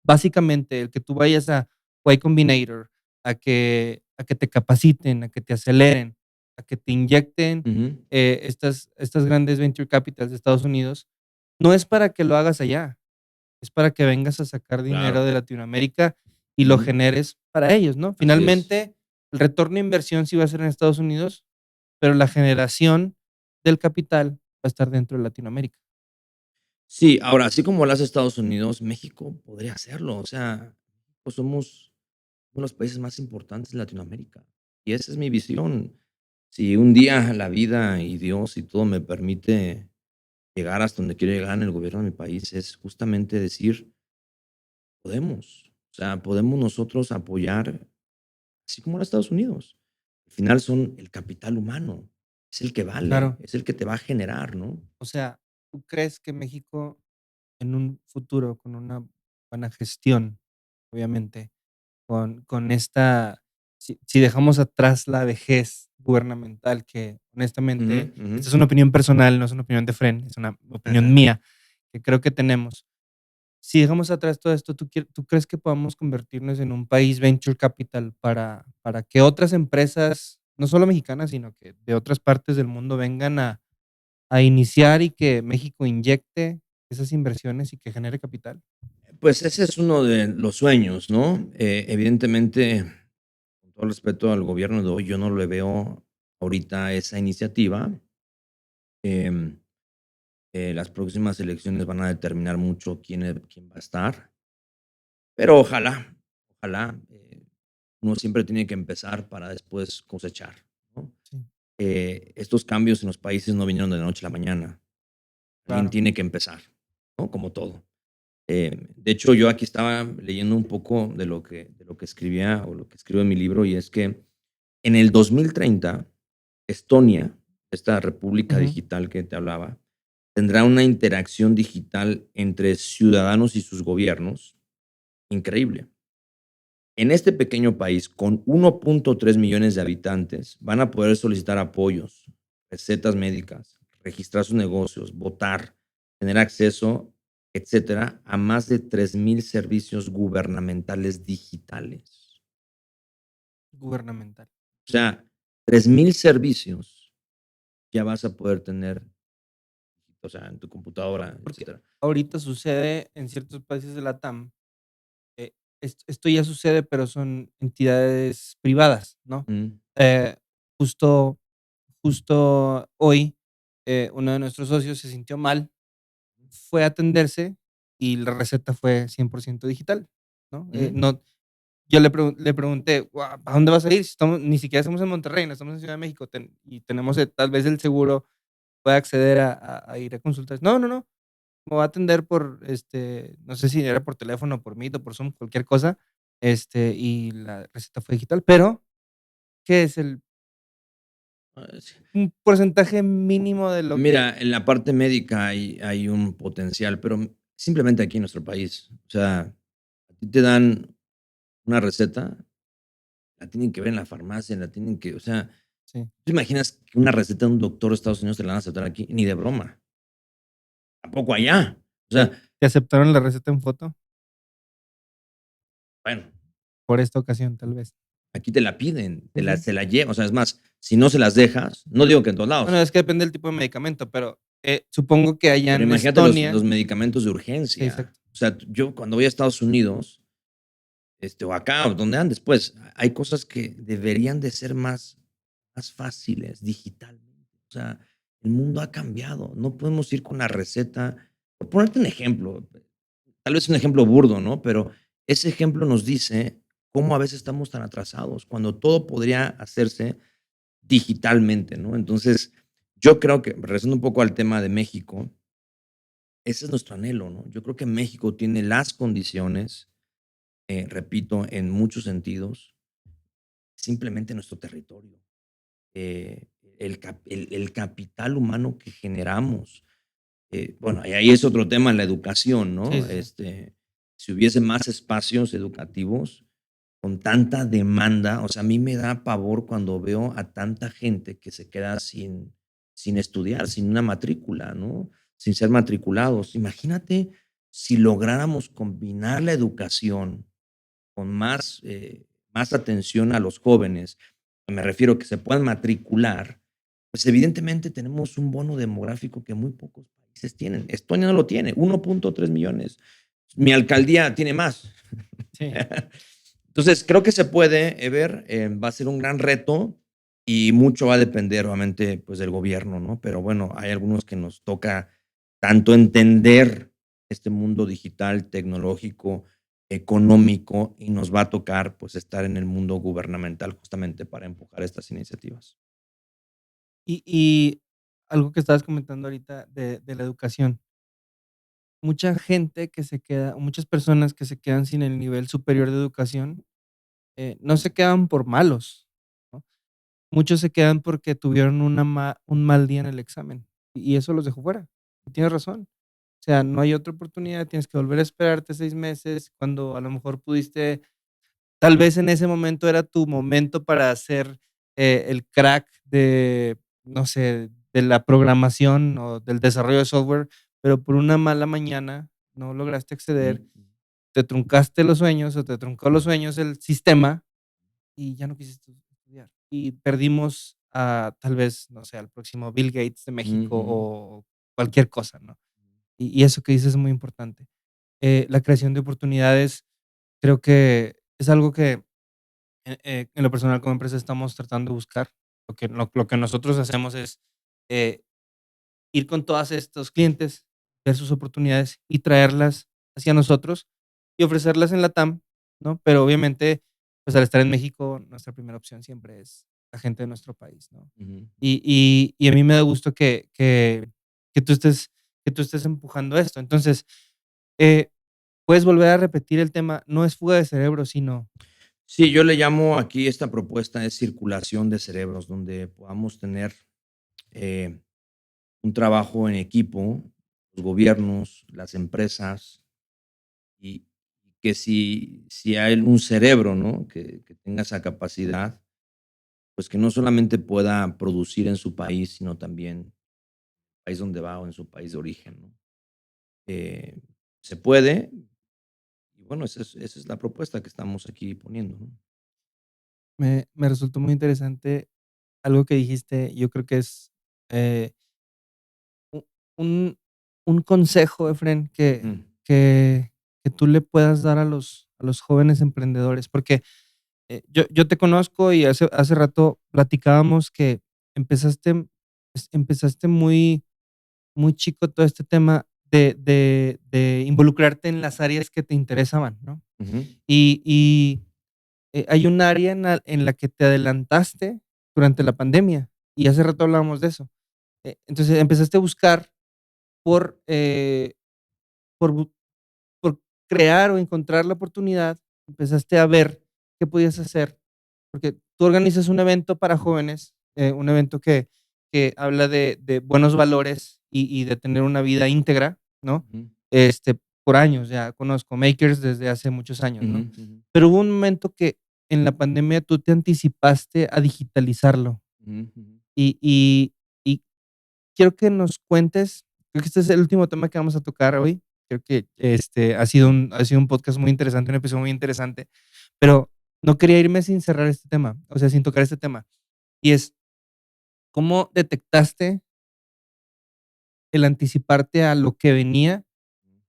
Básicamente, el que tú vayas a Y Combinator, a que te capaciten, a que te aceleren, a que te inyecten estas grandes venture capitals de Estados Unidos, no es para que lo hagas allá, es para que vengas a sacar dinero Claro. de Latinoamérica y lo generes para ellos, ¿no? Finalmente, el retorno de inversión sí va a ser en Estados Unidos, pero la generación del capital va a estar dentro de Latinoamérica. Sí, ahora, así como lo hace Estados Unidos, México podría hacerlo. O sea, pues somos uno de los países más importantes de Latinoamérica. Y esa es mi visión. Si un día la vida y Dios y todo me permite llegar hasta donde quiero llegar en el gobierno de mi país, es justamente decir, podemos. O sea, podemos nosotros apoyar, así como los Estados Unidos. Al final son el capital humano. Es el que vale, Claro. es el que te va a generar, ¿no? O sea, ¿tú crees que México en un futuro con una buena gestión, obviamente, con esta, si dejamos atrás la vejez gubernamental, que honestamente, esta es una opinión personal, no es una opinión de Fren, es una opinión mía, que creo que tenemos. Si dejamos atrás todo esto, ¿tú crees que podamos convertirnos en un país venture capital para que otras empresas, no solo mexicanas, sino que de otras partes del mundo vengan a iniciar y que México inyecte esas inversiones y que genere capital? Pues ese es uno de los sueños, ¿no? Evidentemente, con todo respeto al gobierno de hoy, yo no le veo ahorita esa iniciativa. Em, las próximas elecciones van a determinar mucho quién va a estar, pero ojalá, uno siempre tiene que empezar para después cosechar, ¿no? Sí, Estos cambios en los países no vinieron de la noche a la mañana. Alguien claro. tiene que empezar, ¿no? Como todo. De hecho, yo aquí estaba leyendo un poco de lo que escribía o lo que escribo en mi libro, y es que en el 2030, Estonia, esta república Ujú. digital que te hablaba, tendrá una interacción digital entre ciudadanos y sus gobiernos increíble. En este pequeño país, con 1.3 millones de habitantes, van a poder solicitar apoyos, recetas médicas, registrar sus negocios, votar, tener acceso, etcétera, a más de 3,000 servicios gubernamentales digitales. Gubernamental. O sea, 3,000 servicios ya vas a poder tener, o sea, en tu computadora, Porque etcétera. ahorita sucede en ciertos países de la TAM, esto ya sucede, pero son entidades privadas, ¿no? Mm, Eh, justo justo hoy, uno de nuestros socios se sintió mal, fue a atenderse y la receta fue 100% digital, ¿no? ujú. No, yo le pregunté: "Guau, ¿a dónde vas a ir? Si estamos ni siquiera estamos en Monterrey, no estamos en Ciudad de México, y tenemos, tal vez el seguro puede acceder a ir a consultas". No, no, no, me va a atender por, no sé si era por teléfono, por Meet o por Zoom, cualquier cosa, y la receta fue digital, pero, ¿qué es Sí. un porcentaje mínimo de lo que Mira, en la parte médica hay un potencial, pero simplemente aquí en nuestro país. O sea, a ti te dan una receta, la tienen que ver en la farmacia, la tienen que, o sea, sí, ¿tú imaginas que una receta de un doctor de Estados Unidos te la van a aceptar aquí? Ni de broma. Tampoco allá. O sea, te aceptaron la receta en foto? bueno, Por esta ocasión, tal vez. aquí te la piden, Sí, sí. se la llevan. O sea, es más, si no se las dejas, no digo que en todos Bueno, lados, es que depende del tipo de medicamento, pero, supongo que allá pero en imagínate los Estonia. medicamentos de Sí, urgencia. exacto. O sea, yo cuando voy a Estados Unidos, o acá, o donde andes, pues, hay cosas que deberían de ser más fáciles digitalmente. O sea, el mundo ha cambiado. No podemos ir con la receta. Por ponerte un ejemplo, tal vez un ejemplo burdo, ¿no? Pero ese ejemplo nos dice cómo a veces estamos tan atrasados, cuando todo podría hacerse digitalmente, ¿no? Entonces, yo creo que, regresando un poco al tema de México, ese es nuestro anhelo, ¿no? Yo creo que México tiene las condiciones, repito, en muchos sentidos, simplemente nuestro territorio, el capital humano que generamos. Bueno, y ahí es otro tema, la educación, Sí, ¿no? sí, sí. Si hubiese más espacios educativos con tanta demanda, o sea, a mí me da pavor cuando veo a tanta gente que se queda sin estudiar, sin una matrícula, ¿no? Sin ser matriculados. Imagínate si lográramos combinar la educación con más atención a los jóvenes, me refiero que se puedan matricular, pues evidentemente tenemos un bono demográfico que muy pocos países tienen. Estonia no lo tiene, 1.3 millones. Mi alcaldía tiene más. Sí. Entonces, creo que se puede, Ever, va a ser un gran reto y mucho va a depender, obviamente, pues del gobierno, ¿no? Pero bueno, hay algunos que nos toca tanto entender este mundo digital, tecnológico, económico, y nos va a tocar, pues, estar en el mundo gubernamental justamente para empujar estas iniciativas. Y algo que estabas comentando ahorita de la educación. Mucha gente que se queda, muchas personas que se quedan sin el nivel superior de educación, no se quedan por malos, ¿no? Muchos se quedan porque tuvieron un mal día en el examen, y eso los dejó fuera. Y tienes razón. O sea, no hay otra oportunidad, tienes que volver a esperarte 6 meses, cuando a lo mejor pudiste, tal vez en ese momento era tu momento para hacer, el crack de, no sé, de la programación o del desarrollo de software, pero por una mala mañana no lograste acceder, Ujú. te truncaste los sueños o te truncó los sueños el sistema y ya no quisiste estudiar. Y perdimos a, tal vez, no sé, al próximo Bill Gates de México Ujú. o cualquier cosa, ¿no? Y eso que dices es muy importante. La creación de oportunidades creo que es algo que, en lo personal como empresa estamos tratando de buscar. Lo que nosotros hacemos es, eh, ir con todos estos clientes, ver sus oportunidades y traerlas hacia nosotros y ofrecerlas en LATAM, ¿no? Pero obviamente, pues, al estar en México, nuestra primera opción siempre es la gente de nuestro país, ¿no? Ujú. Y a mí me da gusto que tú estés empujando esto. Entonces, eh, puedes volver a repetir el tema, no es fuga de cerebro, sino. Sí, yo le llamo aquí esta propuesta es circulación de cerebros, donde podamos tener, eh, un trabajo en equipo, los gobiernos, las empresas, y que si hay un cerebro, ¿no? Que tenga esa capacidad, pues, que no solamente pueda producir en su país, sino también el país donde va o en su país de origen, ¿no? Eh, Se puede, y bueno, esa es la propuesta que estamos aquí poniendo, ¿no? Me resultó muy interesante algo que dijiste, yo creo que es, eh, u un consejo, Efren, Ujú, que tú le puedas dar a los jóvenes emprendedores, porque, yo te conozco y hace rato platicábamos que empezaste empezaste muy chico todo este tema de involucrarte en las áreas que te interesaban, ¿no? ujú, Y hay un área en la que te adelantaste durante la pandemia, y hace rato hablábamos de eso. Entonces, empezaste a buscar por, por bu por crear o encontrar la oportunidad, empezaste a ver qué podías hacer, porque tú organizas un evento para jóvenes, un evento que habla de buenos valores y de tener una vida íntegra, ¿no? ujú, Por años ya conozco Makers desde hace muchos años, ujú, ¿no? ujú, Pero hubo un momento que en la pandemia tú te anticipaste a digitalizarlo ujú, ujú. y quiero que nos cuentes, creo que este es el último tema que vamos a tocar hoy. Creo que, ha sido un podcast muy interesante, un episodio muy interesante, pero no quería irme sin cerrar este tema, o sea, sin tocar este tema. Y es, ¿cómo detectaste el anticiparte a lo que venía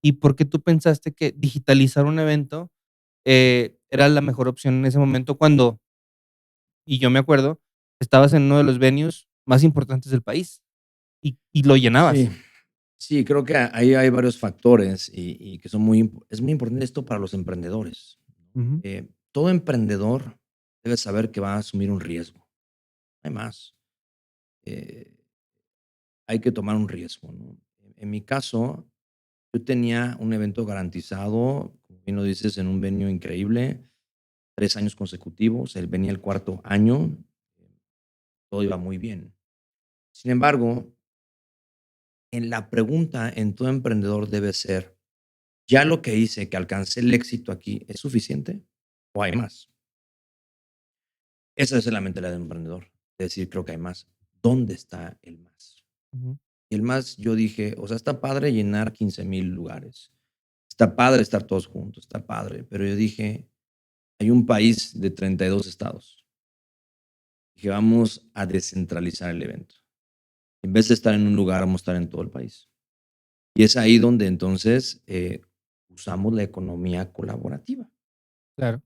y por qué tú pensaste que digitalizar un evento era la mejor opción en ese momento cuando, y yo me acuerdo, estabas en uno de los venues más importantes del país y lo Sí, llenabas? sí, creo que ahí hay varios factores y que son es muy importante esto para los emprendedores. Ujú, Todo emprendedor debe saber que va a asumir un riesgo, no hay más. Eh, Hay que tomar un riesgo, ¿no? En mi caso, yo tenía un evento garantizado, como bien lo dices, en un venue increíble, 3 años consecutivos, él venía el cuarto año, todo iba muy bien. Sin embargo, en la pregunta en todo emprendedor debe ser, ¿ya lo que hice, que alcancé el éxito aquí, es suficiente o hay más? Esa es la mentalidad del emprendedor, es decir, creo que hay más. ¿Dónde está el más? ujú, Y el más, yo dije, o sea, está padre llenar 15,000 lugares, está padre estar todos juntos, está padre, pero yo dije, hay un país de 32 estados. Dije, vamos a descentralizar el evento. En vez de estar en un lugar, vamos a estar en todo el país. Y es ahí donde entonces usamos la economía colaborativa. claro.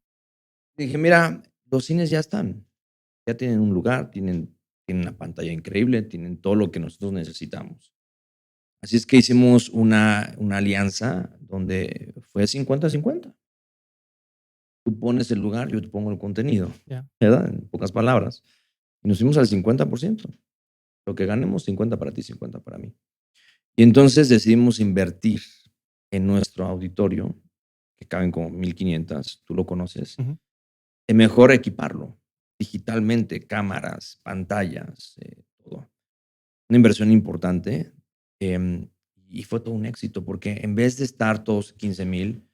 Dije, mira, los cines ya están, ya tienen un lugar, tienen una pantalla increíble, tienen todo lo que nosotros necesitamos. Así es que hicimos una alianza donde fue 50-50. Tú pones el lugar, yo te pongo el contenido, Ya. ¿verdad? En pocas palabras. Y nos fuimos al 50%. Lo que ganemos, 50 para ti, 50 para mí. Y entonces decidimos invertir en nuestro auditorio, que caben como 1,500, tú lo conoces, Ujú. es mejor equiparlo digitalmente, cámaras, pantallas, todo. Una inversión importante, em, y fue todo un éxito, porque en vez de estar todos 15,000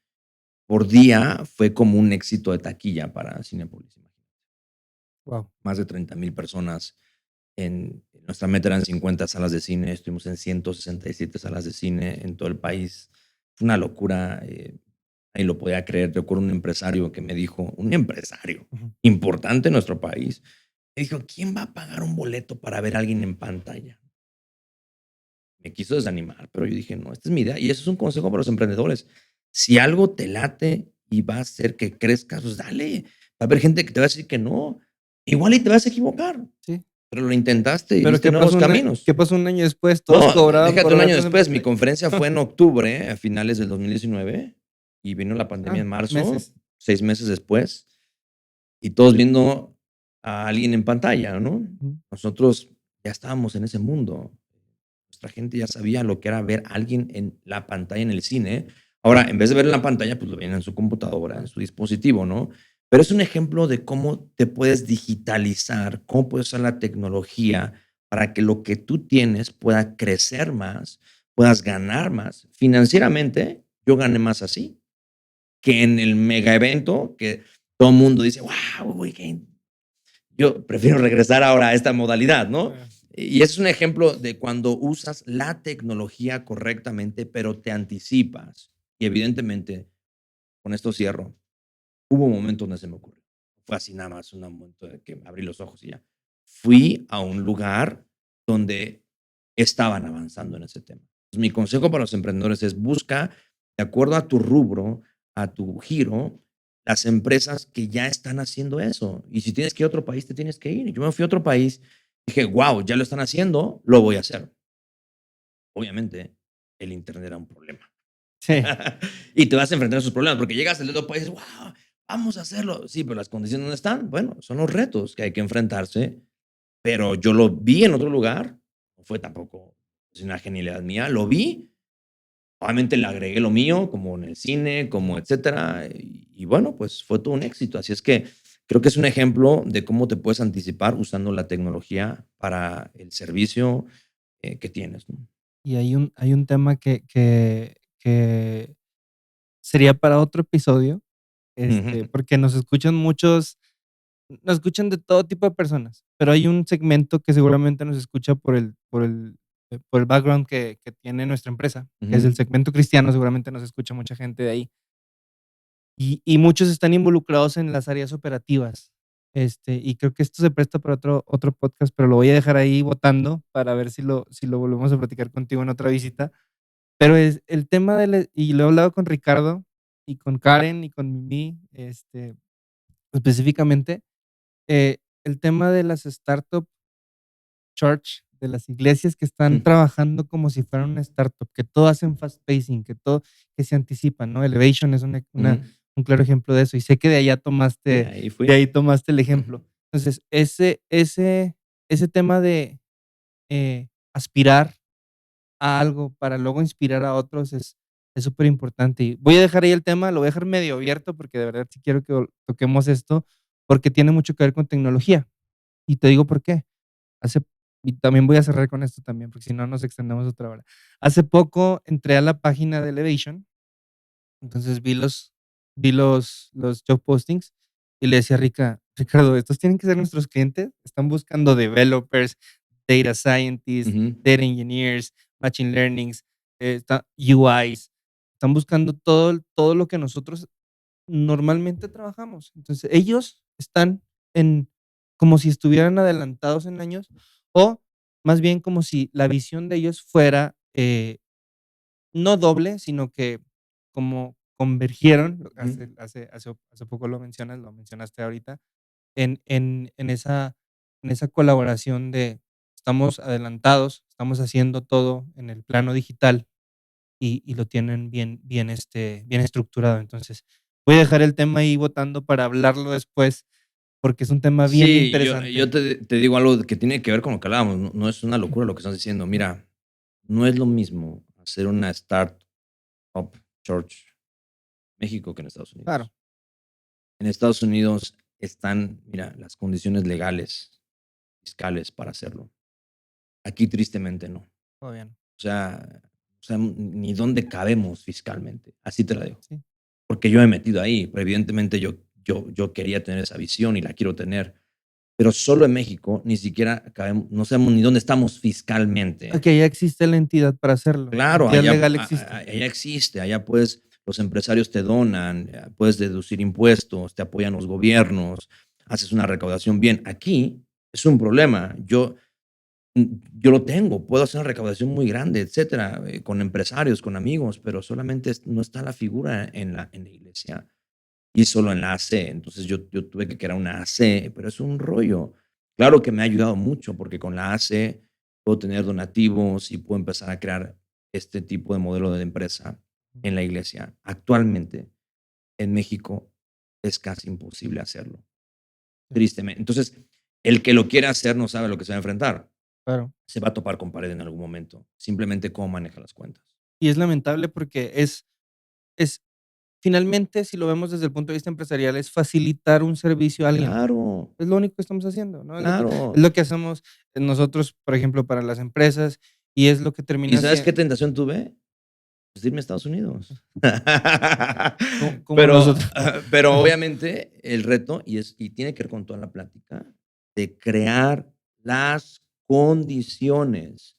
por día, fue como un éxito de taquilla para Cinépolis, imagínate. Guau. Más de 30,000 personas en nuestra meta eran 50 salas de cine, estuvimos en 167 salas de cine en todo el país. Fue una locura, nadie lo podía creer. Recuerdo un empresario que me dijo, un empresario Ujú. importante en nuestro país, me dijo: "¿Quién va a pagar un boleto para ver a alguien en pantalla?". Me quiso desanimar, pero yo dije: "No, esta es mi idea", y eso es un consejo para los emprendedores. Si algo te late y va a hacer que crezcas, pues dale. Va a haber gente que te va a decir que no, igual y te vas a equivocar, Sí. pero lo intentaste y Pero, viste nuevos qué caminos. pasó un año después? Todos No, cobraban déjate por un año eventos en después, mi pantalla. conferencia fue en octubre, a finales del 2019, y vino la pandemia Ah, en marzo, meses. 6 meses después, y todos viendo a alguien en pantalla, ¿no? Ujú. Nosotros ya estábamos en ese mundo. Nuestra gente ya sabía lo que era ver a alguien en la pantalla en el cine. Ahora, en vez de ver en la pantalla, pues lo ven en su computadora, en su dispositivo, ¿no? Pero es un ejemplo de cómo te puedes digitalizar, cómo puedes usar la tecnología para que lo que tú tienes pueda crecer más, puedas ganar más. Financieramente, yo gané más así que en el mega evento que todo el mundo dice, wow, güey, yo prefiero regresar ahora a esta modalidad, ¿no? Ah, Y es un ejemplo de cuando usas la tecnología correctamente, pero te anticipas. Y evidentemente, con esto cierro, hubo momentos donde se me ocurrió. Fue así nada más, un momento de que abrí los ojos y ya. Fui a un lugar donde estaban avanzando en ese tema. Pues, mi consejo para los emprendedores es busca, de acuerdo a tu rubro, a tu giro, las empresas que ya están haciendo eso. Y si tienes que ir a otro país, te tienes que ir. Yo me fui a otro país, dije, wow, ya lo están haciendo, lo voy a hacer. Obviamente, el Internet era un problema. sí. Y te vas a enfrentar a esos problemas, porque llegas al otro país, wow, vamos a hacerlo. Sí, pero las condiciones no están. Bueno, son los retos que hay que enfrentarse, pero yo lo vi en otro lugar, no fue tampoco es una genialidad mía, lo vi, obviamente le agregué lo mío, como en el cine, como etcétera, y bueno, pues fue todo un éxito. Así es que creo que es un ejemplo de cómo te puedes anticipar usando la tecnología para el servicio, que tienes, ¿no? Y hay un tema que sería para otro episodio, Ujú, porque nos escuchan de todo tipo de personas, pero hay un segmento que seguramente nos escucha por el background que tiene nuestra empresa, que es el ujú. segmento cristiano, seguramente nos escucha mucha gente de ahí. y muchos están involucrados en las áreas operativas. Y creo que esto se presta para otro podcast, pero lo voy a dejar ahí votando para ver si lo volvemos a platicar contigo en otra visita. Pero es el tema y lo he hablado con Ricardo y con Karen y con Mimi, específicamente, el tema de las startup church, de las iglesias que están Mm, trabajando como si fueran una startup, que todo hacen fast pacing, que se anticipan, ¿no? Elevation es ujú. un claro ejemplo de eso, y sé que Sí, ahí de fui. ahí tomaste el Ujú. ejemplo. Entonces, ese tema de, aspirar a algo para luego inspirar a otros es súper importante. Y voy a dejar ahí el tema, lo voy a dejar medio abierto, porque de verdad sí quiero que toquemos esto, porque tiene mucho que ver con tecnología, y te digo por qué. Hace y también voy a cerrar con esto también, porque si no nos extendemos otra hora. Hace poco entré a la página de Elevation, entonces vi los job postings y le decía a Ricardo, estos tienen que ser nuestros clientes, están buscando developers, data scientists, Ujú. data engineers, machine learnings, UIs, están buscando todo lo que nosotros normalmente trabajamos. Entonces, ellos están en como si estuvieran adelantados en años, o más bien como si la visión de ellos fuera, no doble, sino que como convergieron, Ujú. hace poco lo mencionaste ahorita, en esa colaboración de estamos adelantados, estamos haciendo todo en el plano digital y lo tienen bien estructurado. Entonces, voy a dejar el tema ahí votando para hablarlo después, porque es un tema bien Sí, yo interesante. te digo algo que tiene que ver con lo que hablábamos, no es una locura lo que estás diciendo. Mira, no es lo mismo hacer una startup church en México que en Estados Claro, Unidos. En Estados Unidos están, mira, las condiciones legales, fiscales para hacerlo. Aquí tristemente no. todavía no. Ni dónde cabemos fiscalmente, así te la digo. Sí. Porque yo me he metido ahí, pero evidentemente yo quería tener esa visión y la quiero tener, pero solo en México ni siquiera cabemos, no sabemos ni dónde estamos fiscalmente. Que ya existe la entidad para hacerlo, la Claro, entidad allá legal existe. allá existe, allá puedes los empresarios te donan, puedes deducir impuestos, te apoyan los gobiernos, haces una recaudación bien. Aquí es un problema. Yo lo tengo, puedo hacer una recaudación muy grande, etcétera, con empresarios, con amigos, pero solamente no está la figura en la iglesia y solo en la AC. Entonces yo tuve que crear una AC, pero es un rollo. Claro que me ha ayudado mucho porque con la AC puedo tener donativos y puedo empezar a crear este tipo de modelo de empresa en la iglesia. Actualmente en México es casi imposible hacerlo, Sí, tristemente. Entonces, el que lo quiere hacer no sabe lo que se va a enfrentar. claro. Se va a topar con pared en algún momento. Simplemente cómo maneja las cuentas. Y es lamentable porque es finalmente, si lo vemos desde el punto de vista empresarial, es facilitar un servicio a alguien. Claro, Es lo único que estamos haciendo, ¿no? Es claro. lo que hacemos nosotros, por ejemplo, para las empresas, y es lo que ¿Y termina sabes qué siendo tentación tuve? Pues irme a Estados Unidos. como Pero, nosotros. pero obviamente el reto, y tiene que ver con toda la plática, de crear las condiciones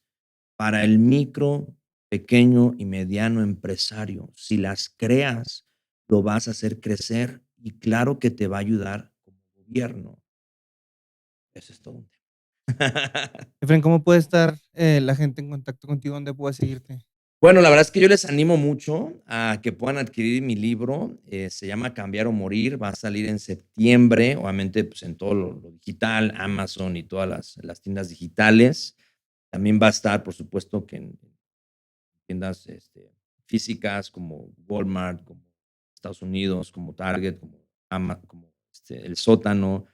para el micro, pequeño y mediano empresario. Si las creas, lo vas a hacer crecer y claro que te va a ayudar como gobierno. Eso es todo un tema. Efraín, ¿cómo puede estar la gente en contacto contigo? ¿Dónde puede seguirte? Bueno, la verdad es que yo les animo mucho a que puedan adquirir mi libro. Se llama Cambiar o Morir. Va a salir en septiembre, obviamente, pues en todo lo digital, Amazon y todas las tiendas digitales. También va a estar, por supuesto, que en tiendas físicas como Walmart, como Estados Unidos, como Target, como El Sótano,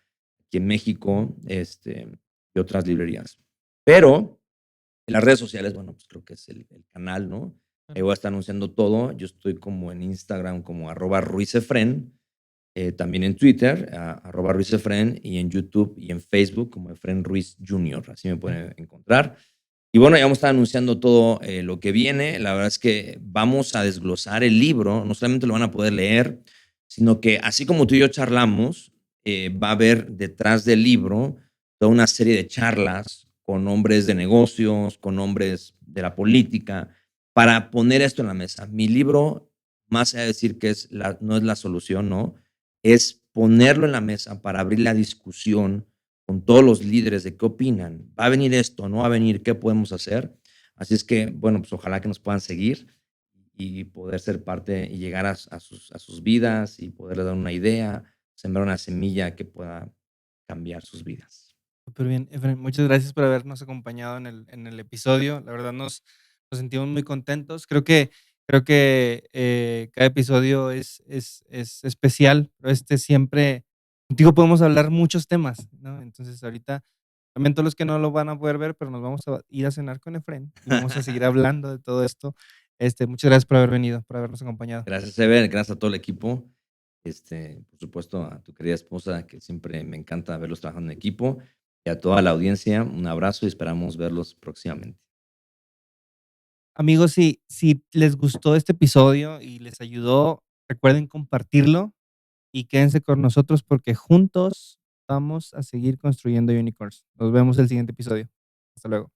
aquí en México, y otras librerías. Pero en las redes sociales, bueno, pues creo que es el canal, ¿no? Ahí Claro. voy a estar anunciando todo. Yo estoy como en Instagram como @ruizefren, también en Twitter, @ruizefren, y en YouTube y en Facebook como Efren Ruiz Jr. Así me Ok. pueden encontrar. Y bueno, ya vamos a estar anunciando todo lo que viene. La verdad es que vamos a desglosar el libro. No solamente lo van a poder leer, sino que así como tú y yo charlamos, va a haber detrás del libro toda una serie de charlas con hombres de negocios, con hombres de la política, para poner esto en la mesa. Mi libro más allá de decir que no es la solución, ¿no? Es ponerlo en la mesa para abrir la discusión con todos los líderes de qué opinan. ¿Va a venir esto? ¿No va a venir? ¿Qué podemos hacer? Así es que, bueno, pues ojalá que nos puedan seguir y poder ser parte y llegar a sus vidas y poderles dar una idea, sembrar una semilla que pueda cambiar sus vidas. Súper bien, Efraín, muchas gracias por habernos acompañado en el episodio. La verdad nos sentimos muy contentos. Creo que cada episodio es especial, pero siempre contigo podemos hablar muchos temas, ¿no? Entonces, ahorita también todos los que no lo van a poder ver, pero nos vamos a ir a cenar con Efraín y vamos a seguir hablando de todo esto. Muchas gracias por haber venido, por habernos acompañado. Gracias, Ever, gracias a todo el equipo. Por supuesto, a tu querida esposa, que siempre me encanta verlos trabajando en equipo. Y a toda la audiencia, un abrazo y esperamos verlos próximamente. Amigos, si les gustó este episodio y les ayudó, recuerden compartirlo y quédense con nosotros porque juntos vamos a seguir construyendo unicorns. Nos vemos el siguiente episodio. Hasta luego.